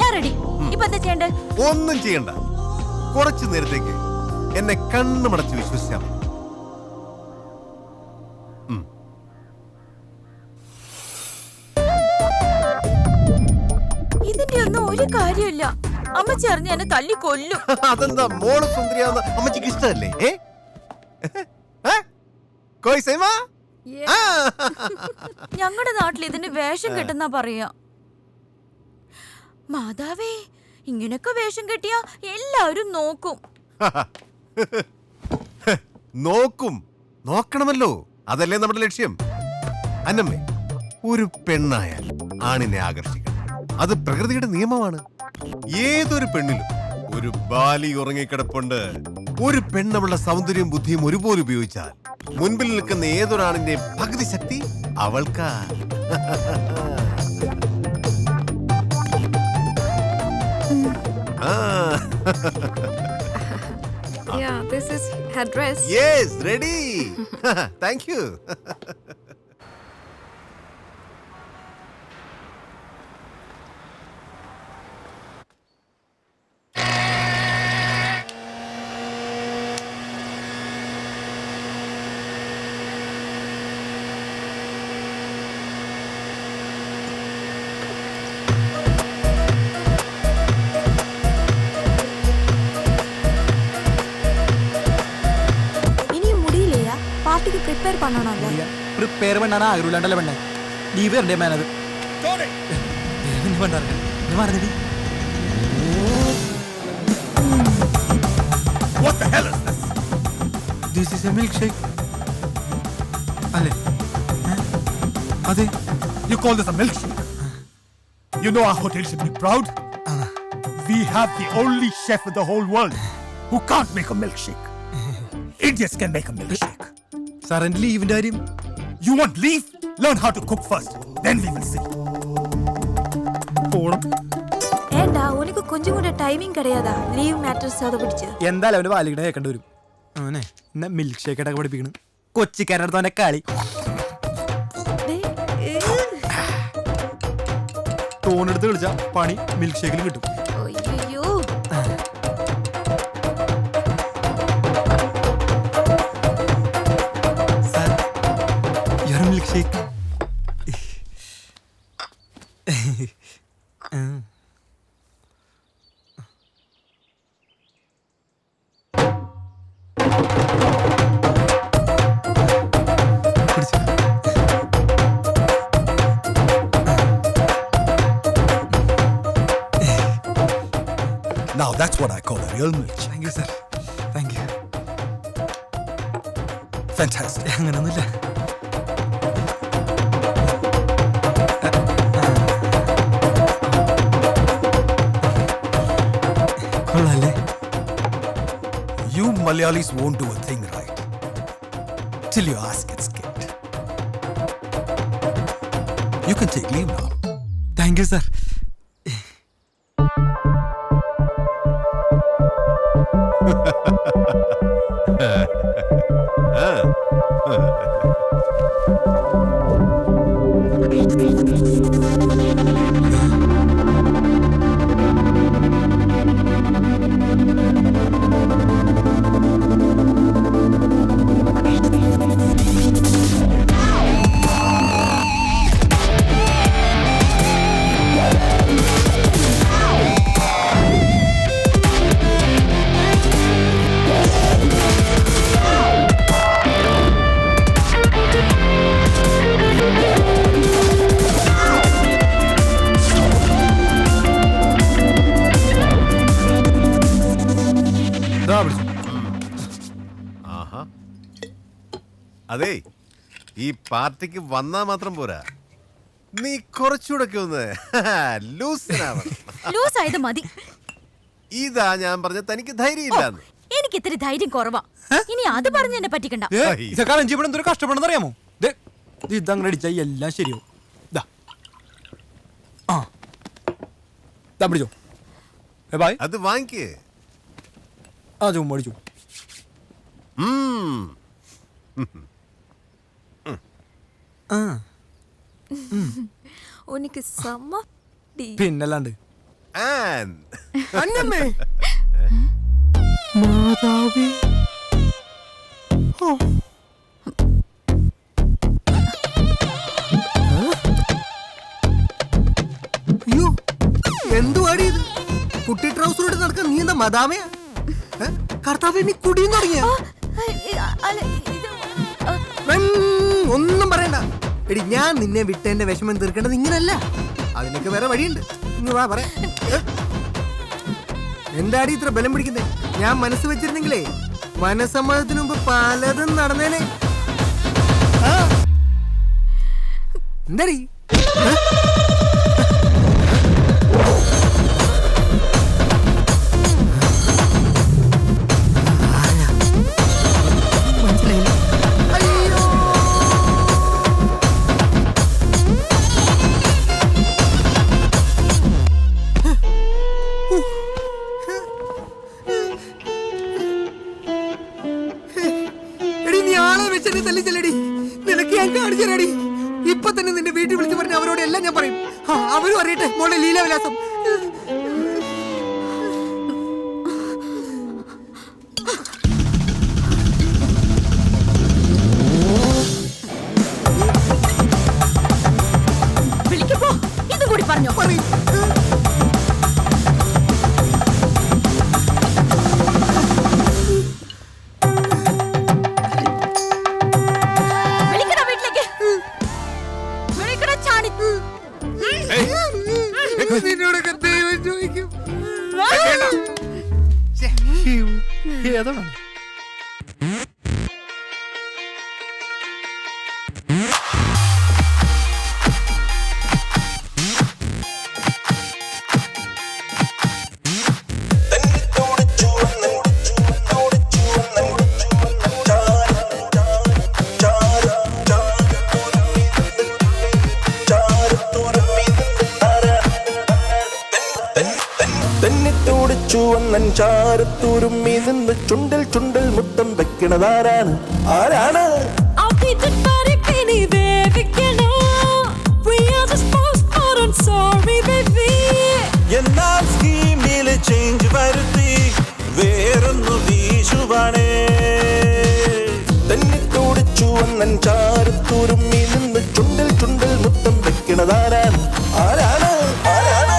ഞാൻ റെഡി. ഇപ്പോ എന്താ ചെയ്യണ്ടേ? ഒന്നും ചെയ്യണ്ട. കുറച്ചു നേരത്തേക്ക് എന്നെ കണ്ണുമടച്ച് വിശ്വസിച്ചാൽ മതി. ഇതിന്റെ ഒന്നും ഒരു കാര്യമില്ല. അമ്മച്ചി അറിഞ്ഞ എന്നെ തല്ലി കൊല്ലും. അതെന്താ മോള് സുന്ദരിയാവുന്ന അമ്മച്ചിക്ക് ഇഷ്ടമല്ലേ? ഞങ്ങളുടെ നാട്ടിൽ ഇതിന് വേഷം കെട്ടുന്നാ പറയാ. മാതാവേ, ഇങ്ങനൊക്കെ വേഷം കെട്ടിയാ എല്ലാവരും നോക്കും. നോക്കണമല്ലോ. അതല്ലേ നമ്മുടെ ലക്ഷ്യം. അന്നമ്മേ, ഒരു പെണ്ണായാൽ ആണിനെ ആകർഷിക്കണം. അത് പ്രകൃതിയുടെ നിയമമാണ്. ഏതൊരു പെണ്ണിലും ഒരു ബാലി ഉറങ്ങിക്കിടപ്പുണ്ട്. ഒരു പെണ്ണവളുടെ സൗന്ദര്യവും ബുദ്ധിയും ഒരുപോലെ ഉപയോഗിച്ചാൽ മുൻപിൽ നിൽക്കുന്ന ഏതൊരാണിന്റെ പകുതി ശക്തി അവൾക്കാ. Yeah, this is her dress. Yes, ready. Thank you. Prepare பண்ணணும்ல. പ്രിപ്പയർ பண்ணാനാ ആഗ്രഹമില്ലാണ്ടല്ലേ പെണ്ണേ. നീ വരണ്ടേ മാനത്. What the hell is this? This is a milkshake. അല്ലേ? അതെ. You call this a milkshake? You know our hotel should be proud. We have the only chef in the whole world who can't make a milkshake. Indians can make a milkshake. Sir, and leave കാര്യം. You want leave? Learn how to cook first. Then we will see. പോണം. ஏண்டா உனக்கு கொஞ்சம் கூட timing கிடையாதா? Leave matters അത് പിടിച്ച്. എന്തായാലും അവന് വാലിക്കണ കേൾക്കേണ്ടി വരും. അവനെ എന്നെ മിൽക്ക് ഷേക്ക് ഒക്കെ പഠിപ്പിക്കണം. കൊച്ചിക്കാരടുത്ത് അവന്റെ കളി. ടോൺ എടുത്ത് കളിച്ചാ പണി മിൽക്ക് ഷേക്കിൽ കിട്ടും. അയ്യോ. Milkshake. Now that's what I call a real milkshake. Thank you, sir. Thank you. Fantastic. അങ്ങനൊന്നുമില്ല. You Malayalis won't do a thing right till your ass gets kicked. You can take leave now. Thank you, sir. അതെ ഈ പാർട്ടിക്ക് വന്നാ മാത്രം പോരാ, നീ കുറച്ചുകൂടെ ഒന്ന് ലൂസായത് മതി. ഇതാ ഞാൻ പറഞ്ഞ തനിക്ക് ധൈര്യം ഇല്ലാന്ന്. എനിക്ക് ഇത്തിരി ധൈര്യം കുറവാ. ഇനി അത് പറഞ്ഞ് എന്നെ പറ്റിക്കണ്ട. എന്തൊരു കഷ്ടപ്പെടുന്ന അറിയാമോ? ഇതങ്ങനെ അടിച്ചാൽ എല്ലാം ശരിയാവും. പിടിച്ചോ, അത് വാങ്ങിക്കേ. ആ ചുമ്മാ അടിച്ചു. ഉനിക്ക് സമ്മ പിന്നല്ലാണ്ട് മാതാവേ, അയ്യോ എന്തുവാടി ഇത്? കുട്ടി ട്രൗസർ ഇട്ട് നടക്കാൻ നീ എന്താ മദാമയാ? കർത്താവ് നീ കുടിയും തുടങ്ങിയ? ഒന്നും പറയണ്ട എടി, ഞാൻ നിന്നെ വിട്ടേന്റെ വിഷമം തീർക്കേണ്ടത് ഇങ്ങനല്ല, അതിനൊക്കെ വേറെ വഴിയുണ്ട്. ഇങ്ങ് വാ പറയാ. എന്താടി ഇത്ര ബലം പിടിക്കുന്നേ? ഞാൻ മനസ്സ് വെച്ചിരുന്നെങ്കിലേ മനസ്സമ്മതത്തിന് മുമ്പ് പലതും നടന്നേനെ. എന്താടി ഇപ്പൊ തന്നെ നിന്റെ വീട്ടിൽ വിളിച്ചു പറഞ്ഞ അവരോട് എല്ലാം ഞാൻ പറയും. അവരും അറിയട്ടെ മോളെ ലീലാവിലാസം. വിളിക്കുമ്പോ ഇതും കൂടി പറഞ്ഞോ. നിന്നോടൊക്കെ ദൈവം ചോദിക്കും. ചാരത്തൂരുമ്മി നിന്ന് ചുണ്ടിൽ ചുണ്ടിൽ മുത്തം വെക്കണതാരാണ്? ആരാണ്? എന്നാൽ സ്കീമില് ചേഞ്ച് വരുത്തി വേറൊന്നു വീശുവാണേ. തെന്നിത്തോടിച്ചു വന്നൻ ചാരത്തൂരുമ്മി നിന്ന് ചുണ്ടിൽ ചുണ്ടിൽ മുത്തം വെക്കണതാരാണ്? ആരാണ്? ആരാണ്?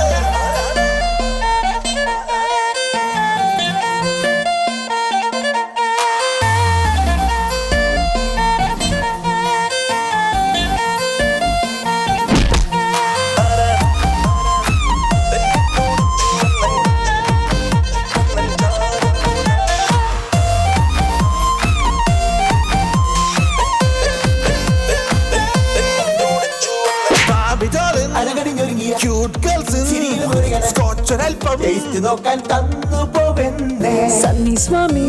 നോക്കാൻ തന്നു പോവെന്നേ സണ്ണി സ്വാമി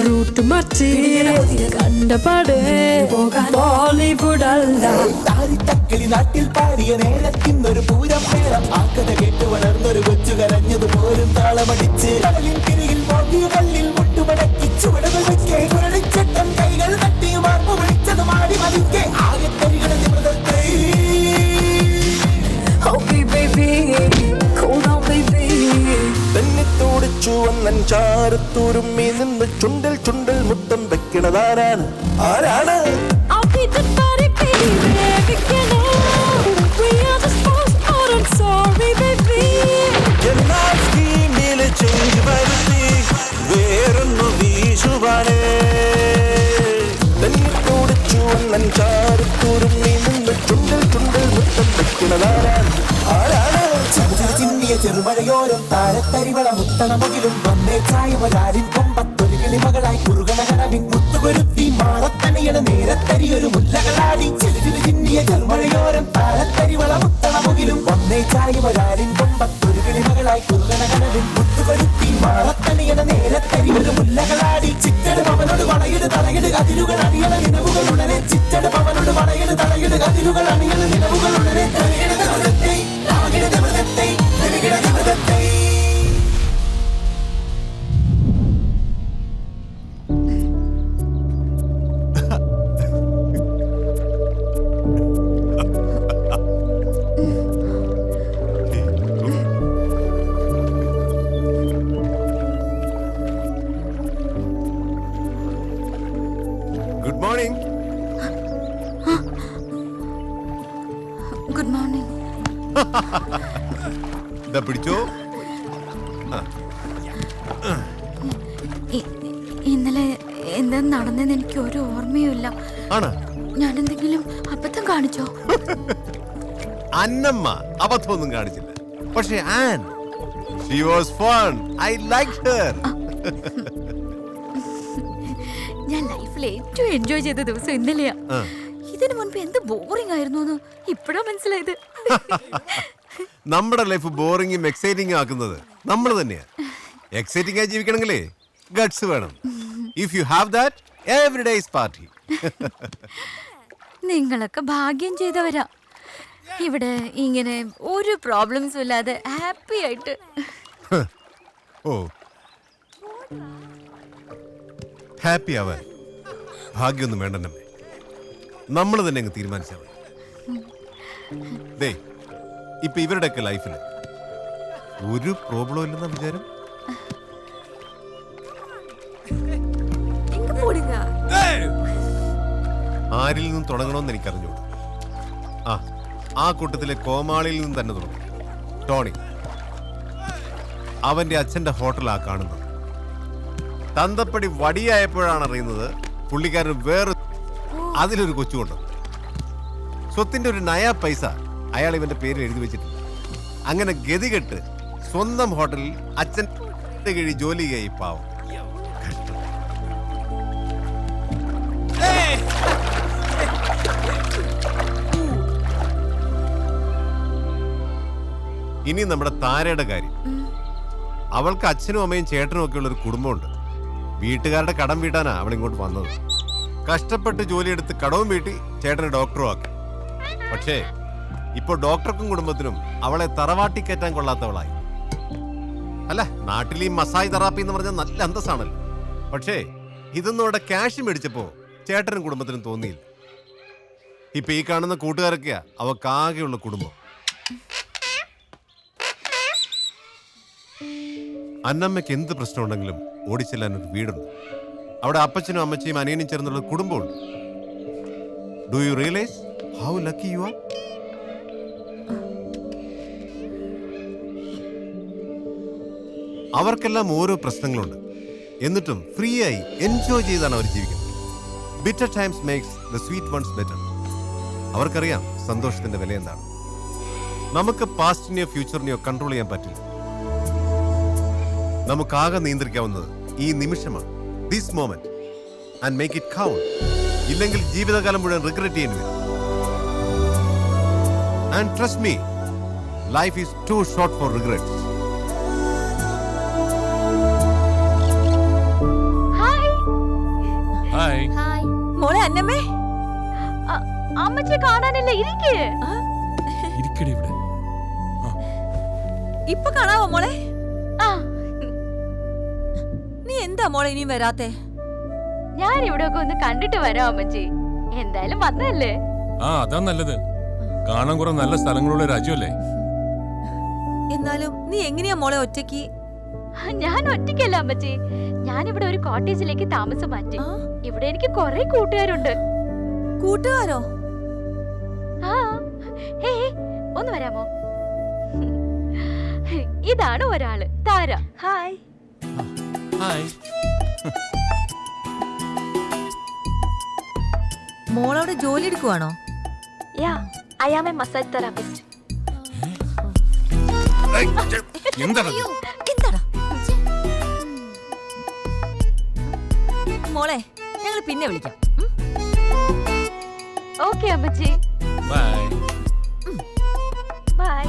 റൂട്ട് മറ്റി കണ്ടപാട് ബോളിവുഡ് അല്ല താരിത്തക്കിളി നാട്ടിൽ പാടിയ നേരത്തിന്നൊരു പൂരം മേളം ആക്കത കേട്ട് വളർന്നൊരു കൊച്ചു കരഞ്ഞത് പോലും താളമടിച്ച് കടലിൽ തിരികിൽ മോട്ടിയ കല്ലിൽ മുട്ടുമടക്കി ചുവടുകൾ വെക്കേ കുരളിച്ചട്ടം കൈകൾ തട്ടി മാർപ്പ് വിളിച്ചത് മാടി മതിക്കെ ആകെ കരികളെ നിമൃതത്തെ തെന്നിത്തോടിച്ചു വന്നൻ ചാരത്തൂരുമ്മി നിന്ന് ചുണ്ടിൽ ചുണ്ടിൽ മുത്തം വെക്കണതാരാണ്? ആരാണ്? എന്നാൽ സ്കീമില് ചേഞ്ച് വരുത്തി വേറൊന്നു വീശുവാനേ. തെന്നിത്തോടിച്ചു വന്നൻ ചാരത്തൂരുമ്മി നിന്ന് ചുണ്ടിൽ ചുണ്ടിൽ മുത്തം വെക്കണതാരാണ്? ആരാണ്? ചിന്നിയ ചെറുമഴയോരം താരത്തരിവള മുത്തണമുകിലും വന്നേ ചായമരാരിൻ കൊമ്പത്തൊരുകിൽ മകളായി കുറുകണ കനവിൻ മുത്തുകൊരുത്തി മാറത്തണിയണ നേരത്തരിയൊരു മുല്ലകളാടി ചെലുവിന് ചിന്നിയ ചെറുമഴയോരം താരത്തരിവള മുത്തണമുകിലും ഒന്നേ ചായുവരാലിൻ കൊമ്പത്തൊരു കിളിമകളായി കുറുകണ കനവിൻ മുത്തുകൊരുത്തി മാറത്തണിയണ നേരത്തരിയൊരു മുല്ലകളാടി ചിറ്റട് പവനോട് വളയിട് തളയിട് അതിരുകൾ അണിയണ നിലവുകൾ ഉടനെ ചിറ്റട് പവനോട് വളയിട് തളയിട് അതിരുകൾ അണിയണ നിലവുകൾ ഉടനെ ഗുഡ് മോർണിംഗ്. Good morning. ഇതാ പിടിച്ചോ. ഇന്നലെ എന്താ നടന്നെന്ന് എനിക്ക് ഒരു ഓർമ്മയുമില്ല. ആണോ? ഞാൻ എന്തെങ്കിലും അബദ്ധം കാണിച്ചോ? അന്നമ്മ അബദ്ധമൊന്നും കാണിച്ചില്ല. പക്ഷേ an, she was fun. I liked her. ഞാൻ ലൈഫിൽ ഏറ്റവും എൻജോയ് ചെയ്ത ദിവസം ഇന്നലെയാ. ഇതിനു മുൻപ് എന്ത് ബോറിംഗ് ആയിരുന്നു എന്ന് ഇപ്പോഴാ മനസ്സിലായത്. നമ്മുടെ ലൈഫ് ബോറിംഗും എക്സൈറ്റിംഗും ആക്കുന്നത് നമ്മൾ തന്നെയാ. എക്സൈറ്റിംഗ് ആയി ജീവിക്കണമെങ്കിലേ ഗട്സ് വേണം. If you have that, every day is party. നിങ്ങളൊക്കെ ഭാഗ്യം ചെയ്തവരാ. ഇവിടെ ഇങ്ങനെ ഒരു പ്രോബ്ലംസും ഇല്ലാതെ ഹാപ്പി ആയിട്ട്. ഓ, ഹാപ്പി ആവാൻ ഭാഗ്യമൊന്നും വേണ്ടെന്നമ്മേ, നമ്മൾ തന്നെ അങ്ങ് തീരുമാനിച്ചാൽ മതി. ഇപ്പൊ ഇവരുടെയൊക്കെ ലൈഫിൽ ഒരു പ്രോബ്ലം ഇല്ലെന്ന വിചാരം. ആരിൽ നിന്നും തുടങ്ങണമെന്ന് എനിക്കറിഞ്ഞു. ആ കൂട്ടത്തിലെ കോമാളിയിൽ നിന്ന് തന്നെ തുടങ്ങും. ടോണി, അവന്റെ അച്ഛന്റെ ഹോട്ടലാ കാണുന്നത്. തന്തപ്പടി വടിയായപ്പോഴാണ് അറിയുന്നത് പുള്ളിക്കാരൻ വേറെ അതിലൊരു കൊച്ചുകൊണ്ട് സ്വത്തിന്റെ ഒരു നയാ പൈസ അയാൾ ഇവന്റെ പേരിൽ എഴുതി വെച്ചിട്ടില്ല. അങ്ങനെ ഗതികെട്ട് സ്വന്തം ഹോട്ടലിൽ അച്ഛൻ്റെ കീഴിൽ ജോലി ചെയ്യായി പാവം. ഇനി നമ്മുടെ താരയുടെ കാര്യം. അവൾക്ക് അച്ഛനും അമ്മയും ചേട്ടനും ഒക്കെ ഉള്ളൊരു കുടുംബമുണ്ട്. വീട്ടുകാരുടെ കടം വീട്ടാനാ അവൾ ഇങ്ങോട്ട് വന്നത്. കഷ്ടപ്പെട്ട് ജോലിയെടുത്ത് കടവും വീട്ടി ചേട്ടനെ ഡോക്ടറും ആക്കി. പക്ഷേ ഇപ്പൊ ഡോക്ടർക്കും കുടുംബത്തിനും അവളെ തറവാട്ടി കയറ്റാൻ കൊള്ളാത്തവളായി. അല്ല, നാട്ടിൽ ഈ മസാജ് തെറാപ്പി എന്ന് പറഞ്ഞാൽ നല്ല അന്തസ്സാണല്ലോ. പക്ഷേ ഇതൊന്നും അവിടെ ക്യാഷ് മേടിച്ചപ്പോ ചേട്ടനും കുടുംബത്തിനും തോന്നിയില്ല. ഇപ്പൊ ഈ കാണുന്ന കൂട്ടുകാരൊക്കെയാ അവക്കാകെയുള്ള കുടുംബം. അന്നമ്മയ്ക്ക് എന്ത് പ്രശ്നമുണ്ടെങ്കിലും ഓടിച്ചെല്ലാൻ ഒരു വീടുണ്ട്. അവിടെ അപ്പച്ചനും അമ്മച്ചിയും അനിയനും ചേർന്നുള്ള കുടുംബമുണ്ട്. Do you realise how lucky you are? അവർക്കെല്ലാം ഓരോ പ്രശ്നങ്ങളുണ്ട്. എന്നിട്ടും ഫ്രീ ആയി എൻജോയ് ചെയ്താണ് അവർ ജീവിക്കുന്നത്. Bitter times makes the sweet ones better. അവർക്കറിയാം സന്തോഷത്തിന്റെ വില എന്താണ്. നമുക്ക് പാസ്റ്റിനെയോ ഫ്യൂച്ചറിനെയോ കൺട്രോൾ ചെയ്യാൻ പറ്റില്ല. നമുക്കാകെ നിയന്ത്രിക്കാവുന്നത് ഈ നിമിഷമാണ്. This moment and make it count. ഇല്ലെങ്കിൽ ജീവിതകാലം മുഴുവൻ റിഗ്രറ്റ് ചെയ്യേണ്ടി വരും. And trust me, life is too short for regrets. Hi. മോളെ അന്നമ്മേ, അമ്മച്ചെ കാണാനല്ലേ ഇരിക്കേ. ഇരിക്കടി ഇവിടെ. ഇപ്പൊ കാണാവോ മോളെ? നീ എന്താ മോളെ ഇനിയും വരാത്തെ? ഞാൻ ഇവിടെ ഒക്കെ ഒന്ന് കണ്ടിട്ട് വരാം അമ്മച്ചി. എന്തായാലും വന്നല്ലേ. അതാ നല്ലത്. കാണാൻ കുറെ നല്ല സ്ഥലങ്ങളുള്ള രാജ്യമല്ലേ. എന്നാലും നീ എങ്ങനെയാ മോളെ ഒറ്റയ്ക്ക്? ഞാൻ ഒറ്റയ്ക്കല്ല അമ്മച്ചി. ഞാൻ ഇവിടെ ഒരു കോട്ടേജിലേക്ക് താമസം മാറ്റി. ഇവിടെ എനിക്ക് കുറെ കൂട്ടുകാരുണ്ട്. കൂട്ടുകാരോ? ഒന്ന് വരാമോ? ഇതാണ് ഒരാള്, താര. ഹായ്. ഹായ്. മോളവിടെ ജോലി എടുക്കുവാണോ? Yeah, I am a massage therapist. എന്താടാ? മോളെ ഞങ്ങൾ പിന്നെ വിളിക്കാം. ഓക്കെ അമ്മച്ചി. ബൈ. ബൈ.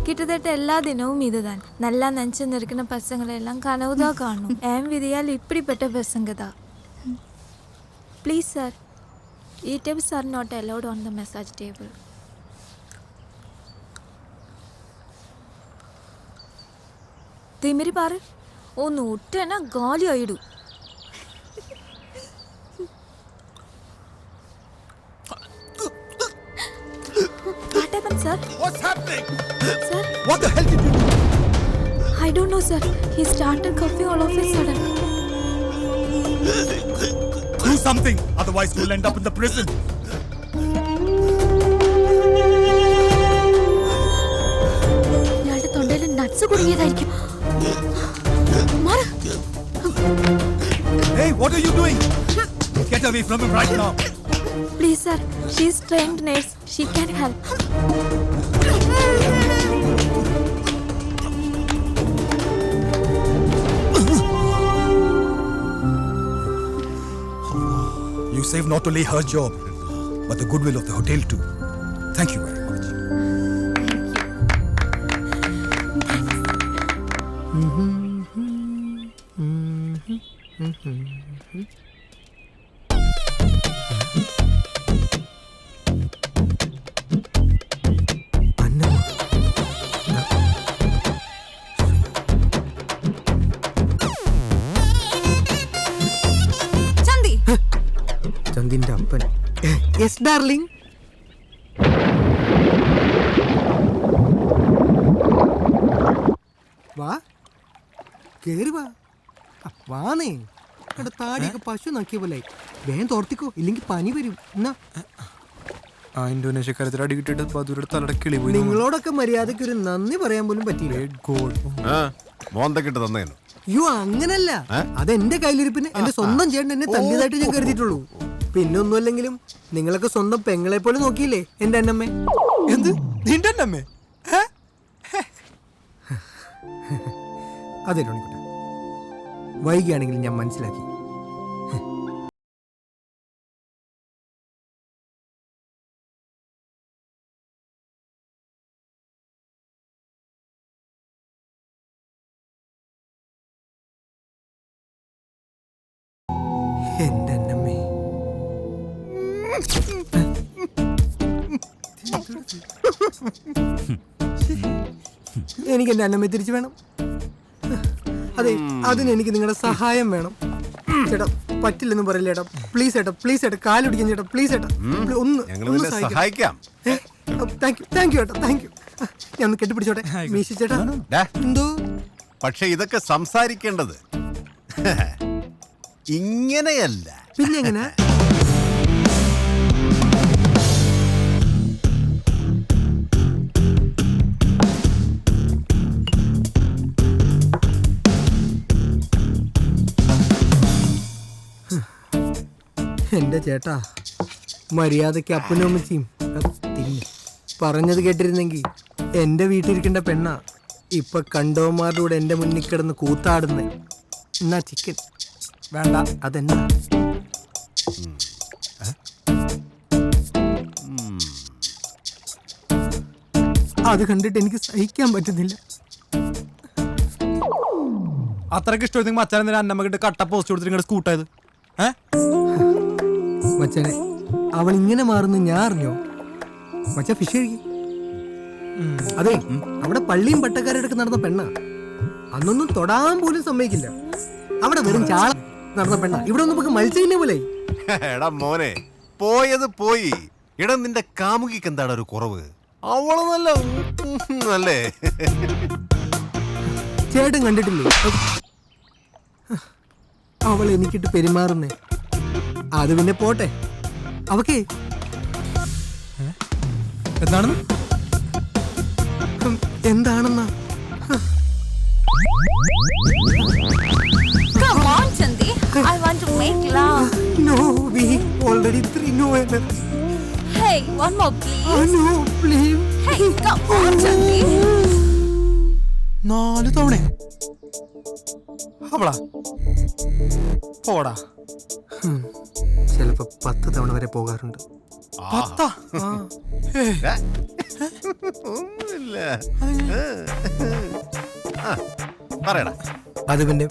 கிட்டத்தட்ட எல்லா தினமும் இதுதான். நல்லா நினச்சி நிற்கிற பசங்களை எல்லாம் கனவுதான் காணும். என் விதியால் இப்படிப்பட்ட பசங்க தான். Please sir, e-tips are not allowed on the message table. Thimiri പാറ് ഒന്ന് ഒറ്റന ഗാലി ആയിടൂ. What happened, sir? What's happening? Sir? What the hell did you do? I don't know, sir. He started coughing all of a sudden. Do something, otherwise you'll end up in the prison. ഇയാളുടെ തൊണ്ടയിൽ nuts കുടുങ്ങിയതായിരിക്കും. Hey, what are you doing? Get away from him right now. Please, sir. She's trained nurse. She can help. You saved not only her job, but the goodwill of the hotel too. Thank you very much. ചന്തി, ചന്ദിന്റെ അപ്പൻ. Yes darling. വാ, കേറി വാ. വാന്നേ. എടാ താടിയൊക്കെ പശു നോക്കിയ പോലെ. വേഗം തോർത്തിക്കോ, ഇല്ലെങ്കിൽ പനി വരും. എന്നാ ആ ഇന്തോനേഷ്യക്കാരത്തിൽ അടി കിട്ടിയിട്ട് ബദൂരുടെ തലയുടെ കിളി പോയി. നിങ്ങളോടൊക്കെ മര്യാദയ്ക്ക് ഒരു നന്ദി പറയാൻ പോലും പറ്റിയില്ല. മോന്തക്കിട്ട് തന്നേനു. അയ്യോ അങ്ങനല്ല, അതെന്റെ കയ്യിലിരിപ്പിന് എന്റെ സ്വന്തം ചേട്ടൻ എന്നെ തല്ലിയതായിട്ട് ഞാൻ കരുതിയിട്ടുള്ളൂ. പിന്നെ ഒന്നുമല്ലെങ്കിലും നിങ്ങളൊക്കെ സ്വന്തം പെങ്ങളെ പോലെ നോക്കിയില്ലേ എന്റെ അന്നമ്മേ. എന്ത് നിന്റെ അന്നമ്മേ? അതെ ടോണിക്കുട്ട, വൈകിയാണെങ്കിൽ ഞാൻ മനസ്സിലാക്കി. എന്റെ അന്നമ്മേ, എനിക്ക് എന്റെ അന്നമ്മയെ തിരിച്ചു വേണം. അതെ, അതിന് എനിക്ക് നിങ്ങളുടെ സഹായം വേണം. ചേട്ടാ പറ്റില്ലെന്ന് പറയില്ല ചേട്ടാ. പ്ലീസ് ചേട്ടാ, പ്ലീസ് ചേട്ടാ, കാലുപിടിക്കാൻ ചേട്ടാ, പ്ലീസ് ചേട്ടാ, ഒന്ന് സഹായിക്കാം. താങ്ക് യു ചേട്ടാ, താങ്ക് യു. ഞാൻ ഒന്ന് കെട്ടിപ്പിടിച്ചോട്ടെ. മീശി ചേട്ടാ എന്തോ. പക്ഷെ ഇതൊക്കെ സംസാരിക്കേണ്ടത് ഇങ്ങനെയല്ല. പിന്നെ എങ്ങനെ? എന്റെ ചേട്ടാ, മര്യാദയ്ക്ക് അപ്പനും അമ്മച്ചിയും പറഞ്ഞത് കേട്ടിരുന്നെങ്കിൽ എന്റെ വീട്ടിലിരിക്കേണ്ട പെണ്ണ ഇപ്പൊ കണ്ടോമാരുടെ കൂടെ എന്റെ മുന്നിൽ കിടന്ന് കൂത്താടുന്നേ. എന്നാ ചിക്കൻ വേണ്ട, അതെന്നാ? അത് കണ്ടിട്ട് എനിക്ക് സഹിക്കാൻ പറ്റുന്നില്ല. അത്രയ്ക്ക് ഇഷ്ടം അച്ഛനെ അന്നമ്മ കിട്ട് കട്ട പോസ്റ്റ് കൊടുത്തിട്ട് ഇങ്ങോട്ട് സ്കൂട്ടായത്. മച്ചനെ, അവൾ ഇങ്ങനെ മാറുന്ന ഞാൻ അറിഞ്ഞോ? മച്ച ഫിഷ് കഴിക്കും. അതെ, അവിടെ പള്ളിയും പട്ടക്കാരടക്കം നടന്ന പെണ്ണ. അന്നൊന്നും തൊടാൻ പോലും സമ്മതിക്കില്ല. അവിടെ വെറും ചാള നടന്ന പെണ്ണ. ഇവിടെ ഒന്നും നമുക്ക് മത്സ്യം പോലെ. എടാ മോനെ, പോയത് പോയി. എടാ നിന്റെ കാമുകിക്ക് എന്താണ് ഒരു കുറവ്? അവള് നല്ലേ? ചേട്ടൻ കണ്ടിട്ടില്ലേ അവൾ എനിക്കിട്ട് പെരുമാറുന്നേ? അത് പിന്നെ പോട്ടെ, അവക്കേ എന്താണെന്നാ? Come on, Chandi. I want to make love. No, we already 3 no. Hey, Hey, one more, please. No, please. Hey, come on, Chandi. 4 തവണ അവളാ പോടാ. ചിലപ്പോ 10 തവണ വരെ പോകാറുണ്ട്. 10? ഒന്നുമില്ല. പറയടാ. അത് പിന്നെ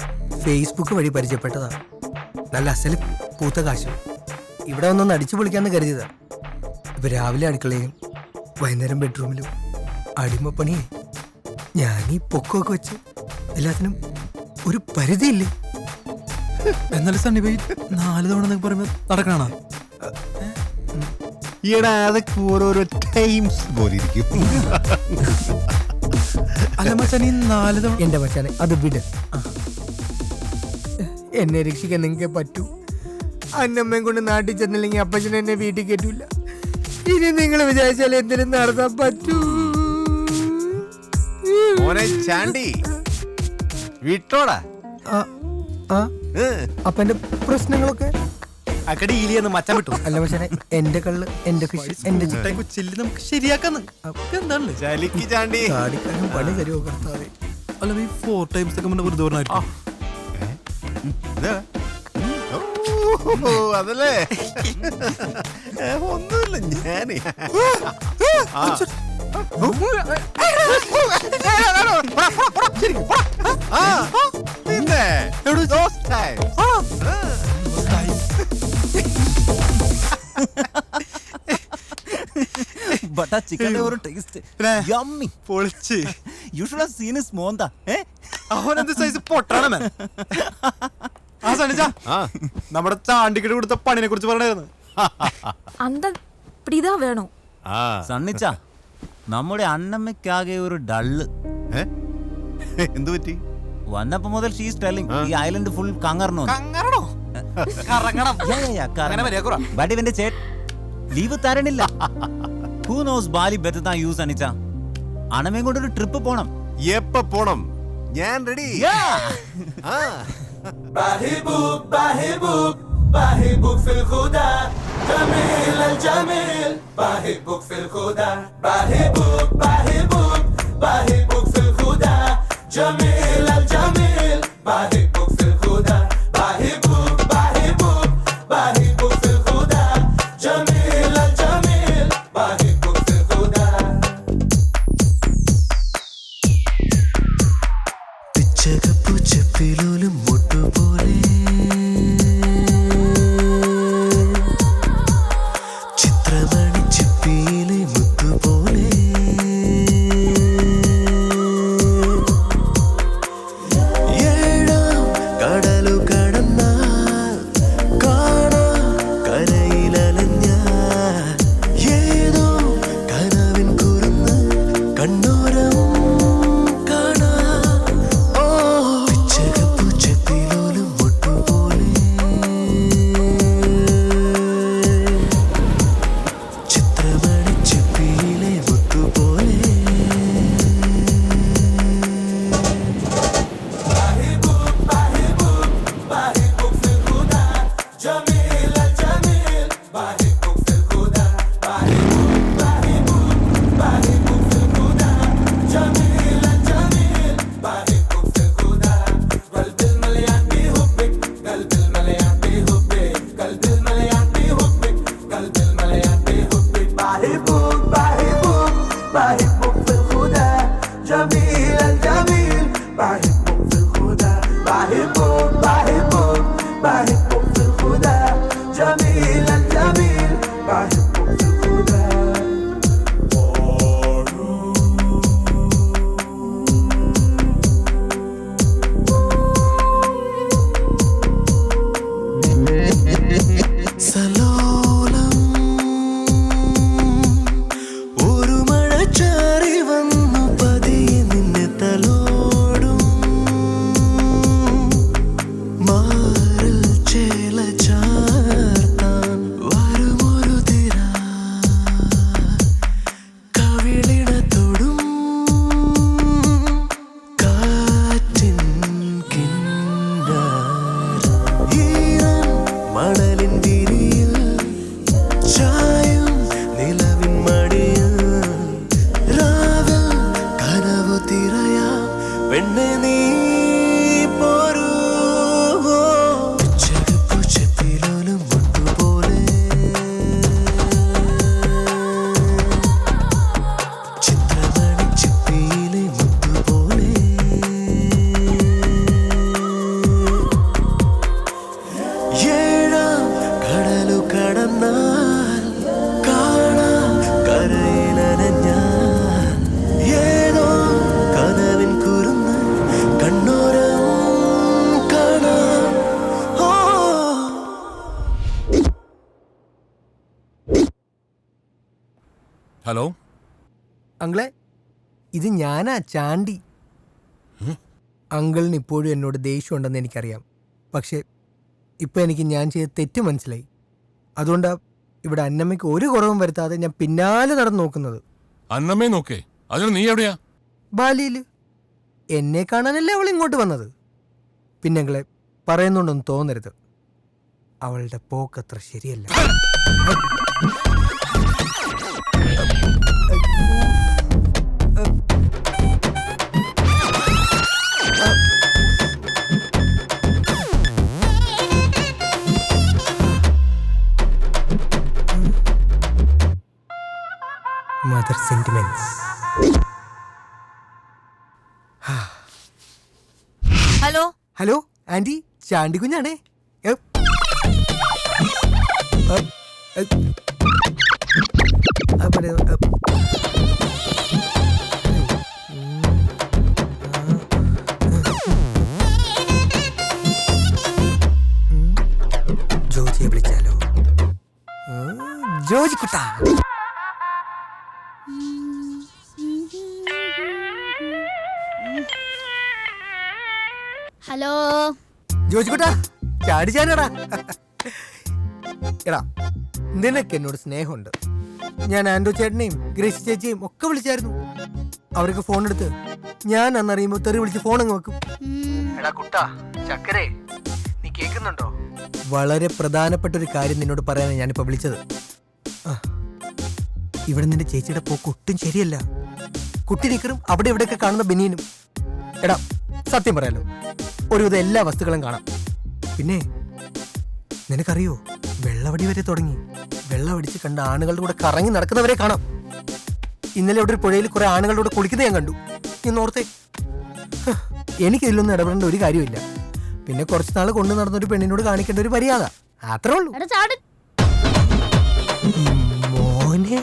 ഫേസ്ബുക്ക് വഴി പരിചയപ്പെട്ടതാ. നല്ല അസല് പൂത്ത കാശും. ഇവിടെ ഒന്നൊന്ന് അടിച്ചു പൊളിക്കാന്ന് കരുതിയതാ. ഇപ്പൊ രാവിലെ അടുക്കളയും വൈകുന്നേരം ബെഡ്റൂമിലും അടിമപ്പണിയെ. ഞാൻ ഈ പൊക്കമൊക്കെ വെച്ച് എല്ലാത്തിനും ഒരു പരിധിയില്ലേ. എന്നാലും സണ്ണി പോയി 4 തവണ എന്നൊക്കെ പറയുമ്പോ നടക്കണ. ഈടാ അതൊക്കെ ഓരോരോ ടൈംസ് പോലെ ഇരിക്കും. അല്ല മച്ചാൻ ഈ 4 തവണ. എന്റെ മച്ചാനെ അത് വിട്. എന്നെ രക്ഷിക്കാൻ നിങ്ങൾക്ക് പറ്റൂ. അന്നമ്മയും കൊണ്ട് നാട്ടിൽ ചെന്നില്ലെങ്കിൽ അപ്പച്ചൻ എന്നെ വീട്ടിൽ കയറ്റൂല. ഇനി നിങ്ങൾ വിചാരിച്ചാൽ എന്തിനും നടത്താൻ പറ്റൂ. മോനെ ചാണ്ടി വിട്ടോടാ. അപ്പൊ എന്റെ പ്രശ്നങ്ങളൊക്കെ അക്കടിയിലെന്ന് മച്ചാൻ വിട്ടു. അല്ല മച്ചാനെ എന്റെ കള്ള് എന്റെ ഫിഷ് എന്റെ ചിട്ടൻ ചില്ലി നമുക്ക് ശരിയാക്കാന്ന്. എന്താണ് ചലിക്ക് ചാണ്ടി ചാടിക്കാനും പണി തരുമോ കർത്താവേ. അല്ല ഈ 4 ടൈംസ് ഒക്കെ മുന്നേ വെറുതെ പറഞ്ഞായിരിക്കും. അതല്ലേ ഒന്നുമില്ല. ഞാനേ പിന്നെ But a chicken over taste. Yummy. പൊളിച്ച്. You should have seen his monda. അവനെന്ത് സൈസ് പൊട്ടാണ് man. ആ സണിച്ച നമ്മുടെ ചാണ്ടിക്കിട്ട് കൊടുത്ത പണിനെ കുറിച്ച് പറഞ്ഞായിരുന്നു. അന്ത ഇതാ വേണോ സണ്ണിച്ച നമ്മുടെ അന്നമ്മയ്ക്കാകെ ഒരു ഡള്ള്. എന്തു പറ്റി? വന്നപ്പോ മുതൽ ഷീസ് ടെല്ലിംഗ് ഈ ഐലൻഡ് ഫുൾ കങ്ങറണോ. ബട്ട് ഇവന്റെ ചേട്ടൻ ലീവ് തരണില്ല. Who knows Bali better than you സണ്ണിച്ച. അണമയും കൊണ്ടൊരു ട്രിപ്പ് പോണം. എപ്പ പോണം? ഞാൻ റെഡി. بحبك بحبك بحبك في الخدع جميل الجميل بحبك في الخدع بحبك بحبك بحبك في الخدع جميل الجميل بحبك في الخدع بحبك بحبك بحبك في الخدع جميل الجميل بحبك في الخدع പിച്ചകപ്പൂ ചെപ്പിലോലും മുട്ടുപോലെ ചിത്രമണി ചിപ്പിയിലെ മുത്തുപോലെ ഏഴാം കടലു കടന്നാൽ കാണാ കരയിലലഞ്ഞാൽ ഏതോ കനവിൻ കുറുന്ന് കണ്ണോരം കാണാ. പിച്ചകപ്പൂ ചെപ്പിലോലും മുട്ടുപോലെ ഹലോ അങ്കിളെ, ഇത് ഞാനാ ചാണ്ടി. അങ്കിളിന് ഇപ്പോഴും എന്നോട് ദേഷ്യമുണ്ടെന്ന് എനിക്കറിയാം. പക്ഷേ ഇപ്പം എനിക്ക് ഞാൻ ചെയ്ത തെറ്റ് മനസ്സിലായി. അതുകൊണ്ടാ ഇവിടെ അന്നമ്മയ്ക്ക് ഒരു കുറവും വരുത്താതെ ഞാൻ പിന്നാലെ നടന്നു നോക്കുന്നത്. അന്നമ്മേ നോക്കേ, അതിന് നീ എവിടെയാ? ബാലിയില്. എന്നെ കാണാനല്ലേ അവൾ ഇങ്ങോട്ട് വന്നത്. പിന്നെ അങ്കിളെ, പറയുന്നുണ്ടൊന്നും തോന്നരുത്, അവളുടെ പോക്കത്ര ശരിയല്ല. Mother sentiments. Hello hello aunty, Chandy കുഞ്ഞാണേ. ജോജിയെ വിളിച്ചാലോ? ജോജി കുട്ടാ. ഹലോ ജോജി കുട്ടാ, ചാടി ചാനടാ. എടാ, നിനക്ക് എന്നോട് സ്നേഹമുണ്ട്. ഞാൻ ആൻഡോ ചേട്ടനെയും ഗ്രേസി ചേച്ചിയും ഒക്കെ വിളിച്ചായിരുന്നു. അവർക്ക് ഫോൺ എടുത്ത് ഞാൻ അന്നറിയുമ്പോ തെറി വിളിച്ച് ഫോൺ അങ്ങ് വെക്കും. എടാ കുട്ടാ, ചക്കരേ, നീ കേൾക്കുന്നുണ്ടോ? വളരെ പ്രധാനപ്പെട്ട ഒരു കാര്യം നിന്നോട് പറയാനാണ് ഞാനിപ്പോ വിളിച്ചത്. ഇവിടെ നിന്റെ ചേച്ചിയുടെ പോക്ക് ഒട്ടും ശരിയല്ല. കുട്ടി നിക്കറും അവിടെ ഇവിടെയൊക്കെ കാണുന്ന ബനിയനും. എടാ, സത്യം പറയാലോ, ഒരുവിധം എല്ലാ വസ്തുക്കളും കാണാം. പിന്നെ നിനക്കറിയോ, വെള്ളവടി വരെ തുടങ്ങി. വെള്ളമടിച്ച് കണ്ട ആണുങ്ങളുടെ കൂടെ കറങ്ങി നടക്കുന്നവരെ കാണാം. ഇന്നലെ അവിടെ ഒരു പുഴയിൽ കുറെ ആണുങ്ങളുടെ കൂടെ കുളിക്കുന്നത് ഞാൻ കണ്ടു. ഇന്നോർത്തെ എനിക്കിതിലൊന്നും ഇടപെടേണ്ട ഒരു കാര്യമില്ല. പിന്നെ കുറച്ച് നാൾ കൊണ്ടു നടന്നൊരു പെണ്ണിനോട് കാണിക്കേണ്ട ഒരു മര്യാദ, അത്രേ ഉള്ളൂ. മോനെ,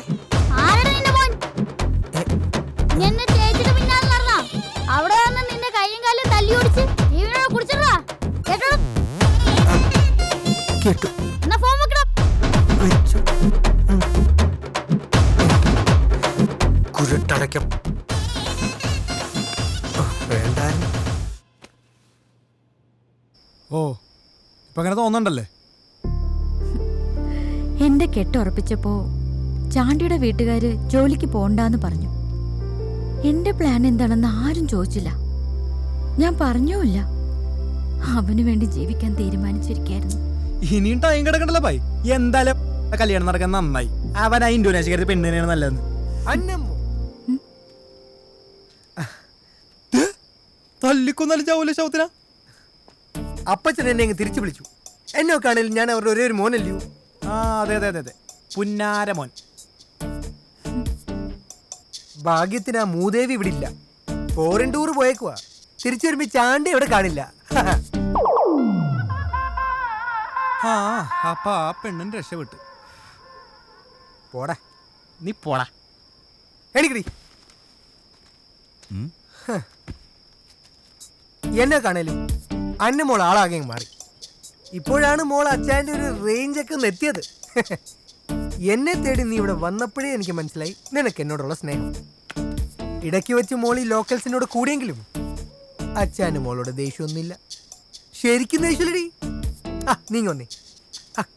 അവിടെ നിന്റെ കൈയും കാലും തല്ലി ഓടിച്ച് കേട്ടു. കുരുട്ടടയ്ക്കം വേണ്ടായിരുന്നു. ഓ, ഇപ്പൊ അങ്ങനെ തോന്നണ്ടല്ലേ? എന്റെ കെട്ടുറപ്പിച്ചപ്പോ ചാണ്ടിയുടെ വീട്ടുകാര് ജോലിക്ക് പോണ്ടാന്ന് പറഞ്ഞു. എന്റെ പ്ലാൻ എന്താണെന്ന് ആരും ചോദിച്ചില്ല. ഞാൻ പറഞ്ഞുമില്ല. അവന് വേണ്ടി ജീവിക്കാൻ തീരുമാനിച്ചിരിക്കായിരുന്നു. ഇനിയും ടൈം കിടക്കണ്ടല്ലോ ഭായി. എന്തായാലും കല്യാണം നടക്കാൻ നന്നായി. അവൻ ഇന്തോനേഷ്യക്കാരി പെണ്ണിനെയാണ് നല്ലതെന്ന്. തല്ലിക്കൊന്നല്ല ചാവൂല ശവത്തിന. അപ്പച്ചൻ എന്നെ അങ്ങ് തിരിച്ചു വിളിച്ചു. എന്നെ കാണൽ ഞാൻ അവരുടെ ഒരേ ഒരു മോനല്ലയോ? അതെ അതെ അതെ അതെ, പുന്നാരമോൻ. ഭാഗ്യത്തിന് ആ മൂദേവി ഇവിടെ ഇല്ല. ഫോറിൻ ടൂർ പോയേക്കുവാ. തിരിച്ചു വരുമ്പോ ചാണ്ടി ഇവിടെ കാണില്ല. അപ്പൊ ആ പെണ്ണൻ രക്ഷപ്പെട്ട്. പോടാ, നീ പോടാ. എണിക്കടി. എന്നെ കാണലും അന്ന മോൾ ആളാകെ മാറി. ഇപ്പോഴാണ് മോൾ അച്ചാൻ്റെ ഒരു റേഞ്ചൊക്കെ ഒന്ന് എത്തിയത്. എന്നെ തേടി നീ ഇവിടെ വന്നപ്പോഴേ എനിക്ക് മനസ്സിലായി നിനക്ക് എന്നോടുള്ള സ്നേഹം. ഇടയ്ക്ക് വെച്ച് മോൾ ഈ ലോക്കൽസിനോട് കൂടിയെങ്കിലും അച്ചാന് മോളോട് ദേഷ്യമൊന്നുമില്ല. ശരിക്കും ദേഷ്യമില്ലടി. നീങ്ങ വന്നേ.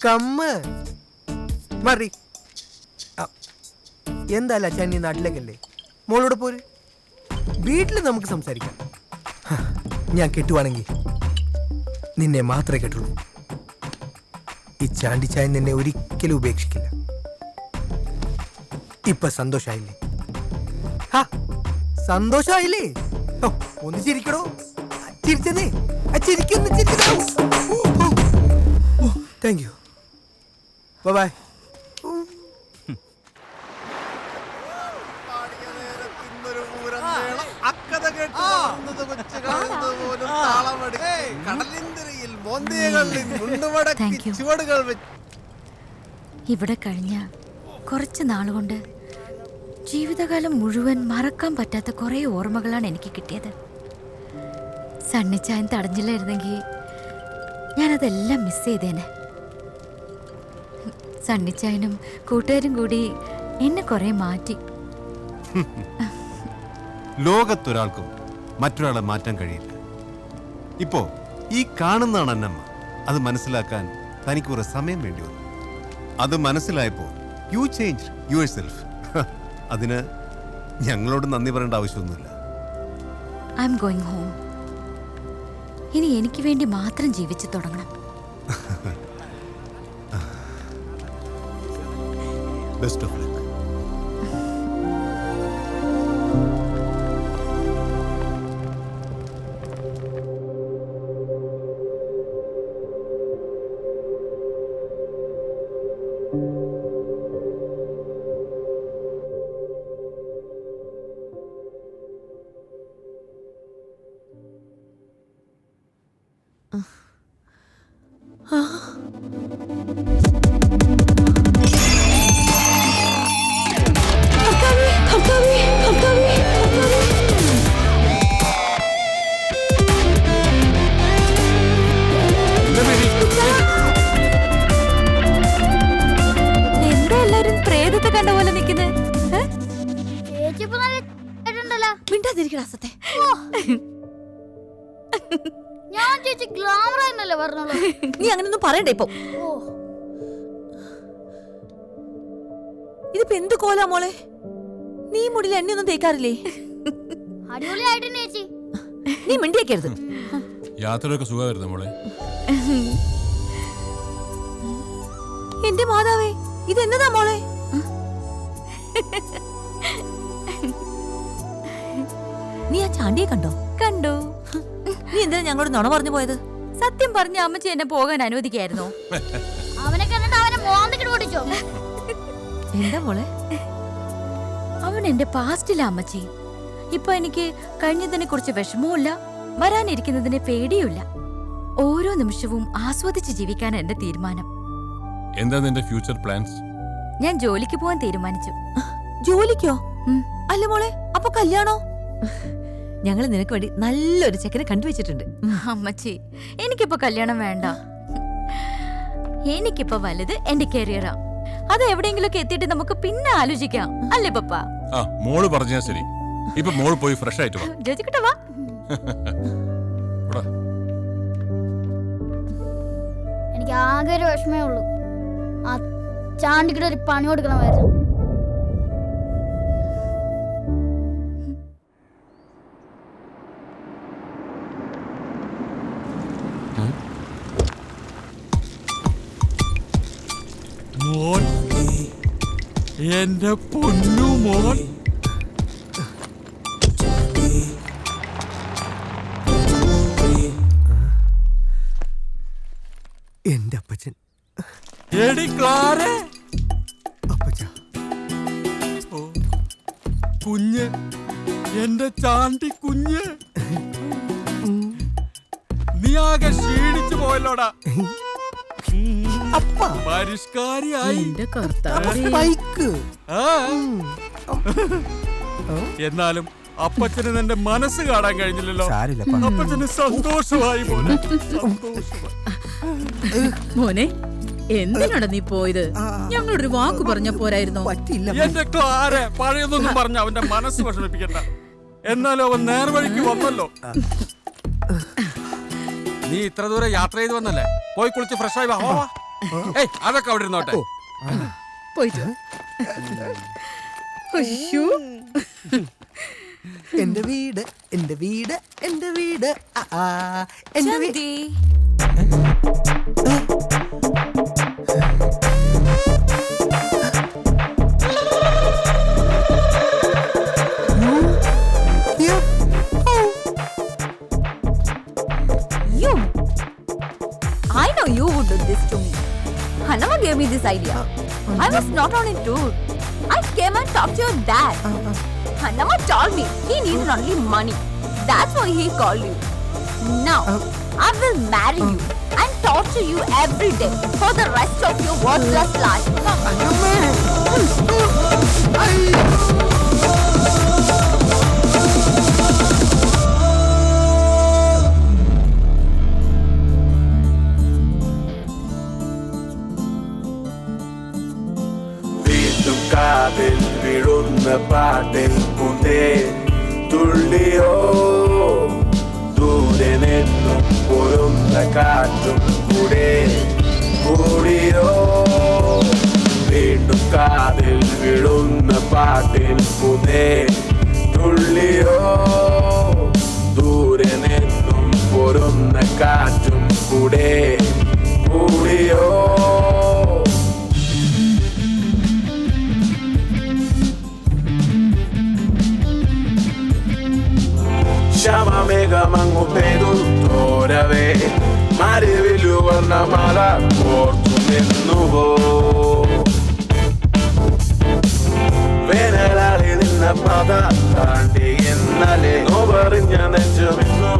കമ്മ മറി. എന്തായാലും അച്ഛൻ നീ നാട്ടിലേക്കല്ലേ, മോളോട് പോര്. വീട്ടിൽ നമുക്ക് സംസാരിക്കാം. ഞാൻ കെട്ടുവാണെങ്കിൽ നിന്നെ മാത്രമേ കെട്ടുള്ളൂ. ഈ ചാണ്ടിച്ചായ നിന്നെ ഒരിക്കലും ഉപേക്ഷിക്കില്ല. ഇപ്പൊ സന്തോഷായില്ലേ? സന്തോഷായില്ലേ? ഒന്ന് ചിരിക്കണോ? ചിരിച്ചതേ, ചിരിക്കുന്നു, ചിരിക്കണോ? Thank you. ബൈ. ഇവിടെ കഴിഞ്ഞ കുറച്ച് നാളുകൊണ്ട് ജീവിതകാലം മുഴുവൻ മറക്കാൻ പറ്റാത്ത കുറേ ഓർമ്മകളാണ് എനിക്ക് കിട്ടിയത്. സണ്ണിച്ചായൻ തടഞ്ഞില്ലായിരുന്നെങ്കിൽ ഞാനതെല്ലാം മിസ് ചെയ്തേനെ. സണ്ണിച്ചായനും കൂട്ടുകാരും കൂടി എന്നെ കുറെ മാറ്റി. ലോകത്തൊരാൾക്കും മറ്റൊരാളെ മാറ്റാൻ കഴിയില്ല. ഇപ്പോ ഈ കാണുന്നതാണ് അന്നമ്മ. അത് മനസ്സിലാക്കാൻ തനിക്ക് കുറെ സമയം വേണ്ടി വന്നു. അത് മനസ്സിലായപ്പോ യു ചേഞ്ച് യുവർ സെൽഫ്. അതിന് ഞങ്ങളോട് നന്ദി പറയേണ്ട ആവശ്യമൊന്നുമില്ല. I am going home. ഇനി എനിക്ക് വേണ്ടി മാത്രം ജീവിച്ചു തുടങ്ങണം. Best of luck. എന്താ എല്ലാരും പ്രേതത്തെ കണ്ട പോലെ നിക്കുന്നത്? മിണ്ടാതിരിക്കടാ സത്തെ. ഞാൻ ചേച്ചി ഗ്ലാമർ എന്നല്ലേ പറഞ്ഞോളൂ. നീ അങ്ങനൊന്നും പറയണ്ടേ ഇപ്പൊ. ഇതിപ്പോ എന്ത് കോലാ മോളെ? നീ മുടിയിൽ എണ്ണയൊന്നും തേക്കാറില്ലേ? അടിപൊളിയായിട്ട് ചേച്ചി. നീ മിണ്ടിയേക്കരുത്. യാത്രയൊക്കെ സുഖമായിരുന്നു മോളെ. എന്റെ മാതാവേ, ഇത് എന്നതാ മോളെ? നീ ആ ചാണ്ടിയെ കണ്ടോ? കണ്ടു. നീ എന്തിനാ ഞങ്ങളോട് നുണ പറഞ്ഞു പോയത്? സത്യം പറഞ്ഞ അമ്മച്ചി എന്നെ പോകാൻ അനുവദിക്കായിരുന്നോ? അവനെ കണ്ടിട്ട് അവനെ മോന്തിക്കിട്ട് ഓടിച്ചോ? എന്താ മോളെ? അവൻ എന്റെ പാസ്റ്റിലാ അമ്മച്ചി. ഇപ്പൊ എനിക്ക് കഴിഞ്ഞതിനെ കുറിച്ച് വിഷമവുമില്ല, വരാനിരിക്കുന്നതിനെ പേടിയുമില്ല. ഓരോ നിമിഷവും ആസ്വദിച്ച് ജീവിക്കാൻ എന്റെ തീരുമാനം. എന്താ നിന്റെ ഫ്യൂച്ചർ പ്ലാൻസ്? ഞാൻ ജോലിക്ക് പോവാൻ തീരുമാനിച്ചു. ജോലിക്കോ? അല്ല മോളെ, അപ്പൊ കല്യാണോ? ഞങ്ങൾ നിനക്ക് വേണ്ടി നല്ലൊരു ചെക്കനെ കണ്ടുവച്ചിട്ടുണ്ട്. അമ്മച്ചി, എനിക്കിപ്പോ കല്യാണം വേണ്ട. എനിക്കിപ്പോ വലുത് എന്റെ കരിയറാ. അത് എവിടെയെങ്കിലും ഒക്കെ എത്തിയിട്ട് നമുക്ക് പിന്നെ ആലോചിക്കാം, അല്ലേ പപ്പ? ആ, മോള് പറഞ്ഞാ ശരി. ഇപ്പൊ മോള് പോയി ഫ്രഷ് ആയിട്ട് വാ. ജോജിക്കട്ടെ വാ. എനിക്ക് ആകെ ഒരു വിഷമേ ഉള്ളൂ. ആ ചാണ്ടിക്കിട്ട് ഒരു പണി കൊടുക്കണമായിരുന്നു. മോൻ, എന്റെ പൊന്നു മോൻ. എന്റെ അപ്പച്ചൻ. എടി ക്ലാരെ. അപ്പച്ച. ഓ കുഞ്ഞ്, എന്റെ ചാണ്ടി കുഞ്ഞ്. നീ ആകെ ക്ഷീണിച്ചു പോയല്ലോടാ. പരിഷ്കാരിയായി. എന്നാലും അപ്പച്ചന് നിന്റെ മനസ്സ് കാണാൻ കഴിഞ്ഞില്ലല്ലോ. അപ്പച്ചന് സന്തോഷമായി മോനെ. മോനെ, എന്തിനാണ് നീ പോയത്? ഞങ്ങളൊരു വാക്ക് പറഞ്ഞ പോരായിരുന്നോ? എന്റെ ക്ലാരെ, പഴയതൊന്നും പറഞ്ഞ അവന്റെ മനസ്സ് വിഷമിപ്പിക്കണ്ട. എന്നാലും അവൻ നേർവഴിക്ക് വന്നല്ലോ. നീ ഇത്ര ദൂരം യാത്ര ചെയ്ത് വന്നല്ലേ, പോയി കുളിച്ച് ഫ്രഷ് ആയി വാ. ഏയ്, അതൊക്കെ അവിടെ ഇരുന്നോട്ടെ. പോയിട്ട് എന്റെ വീട്, എന്റെ വീട്, എന്റെ വീട്, എന്റെ വീട്. You. I know you would do this to me. Hannama gave me this idea. I was not on a tour. I came and talked to your dad. Hannama told me he needed only money. That's why he called you. Now, I will marry you and torture you every day for the rest of your worthless life. വീണ്ടും കാതിൽ പാട്ടിൽ പൂന്തേ തുള്ളിയോ ദൂരെ നിന്നും പൊരുന്ന കാറ്റും കൂടെ കൂടിയോ വീണ്ടും കാതിൽ വിടുന്ന പാട്ടിൽ പൂന്തേ തുള്ളിയോ ദൂരെ നിന്നും പൊരുന്ന കാറ്റും കൂടെ കൂടിയോ ശമമേഘമങ്ങു പെയ്തു തോരവേ മരുവിലു വന്ന മല ഓർത്തു നിന്നുവോ വേനലാളി നിന്ന പത താണ്ടി ഇന്നലെ നോവറിഞ്ഞ നെഞ്ചുമിന്നു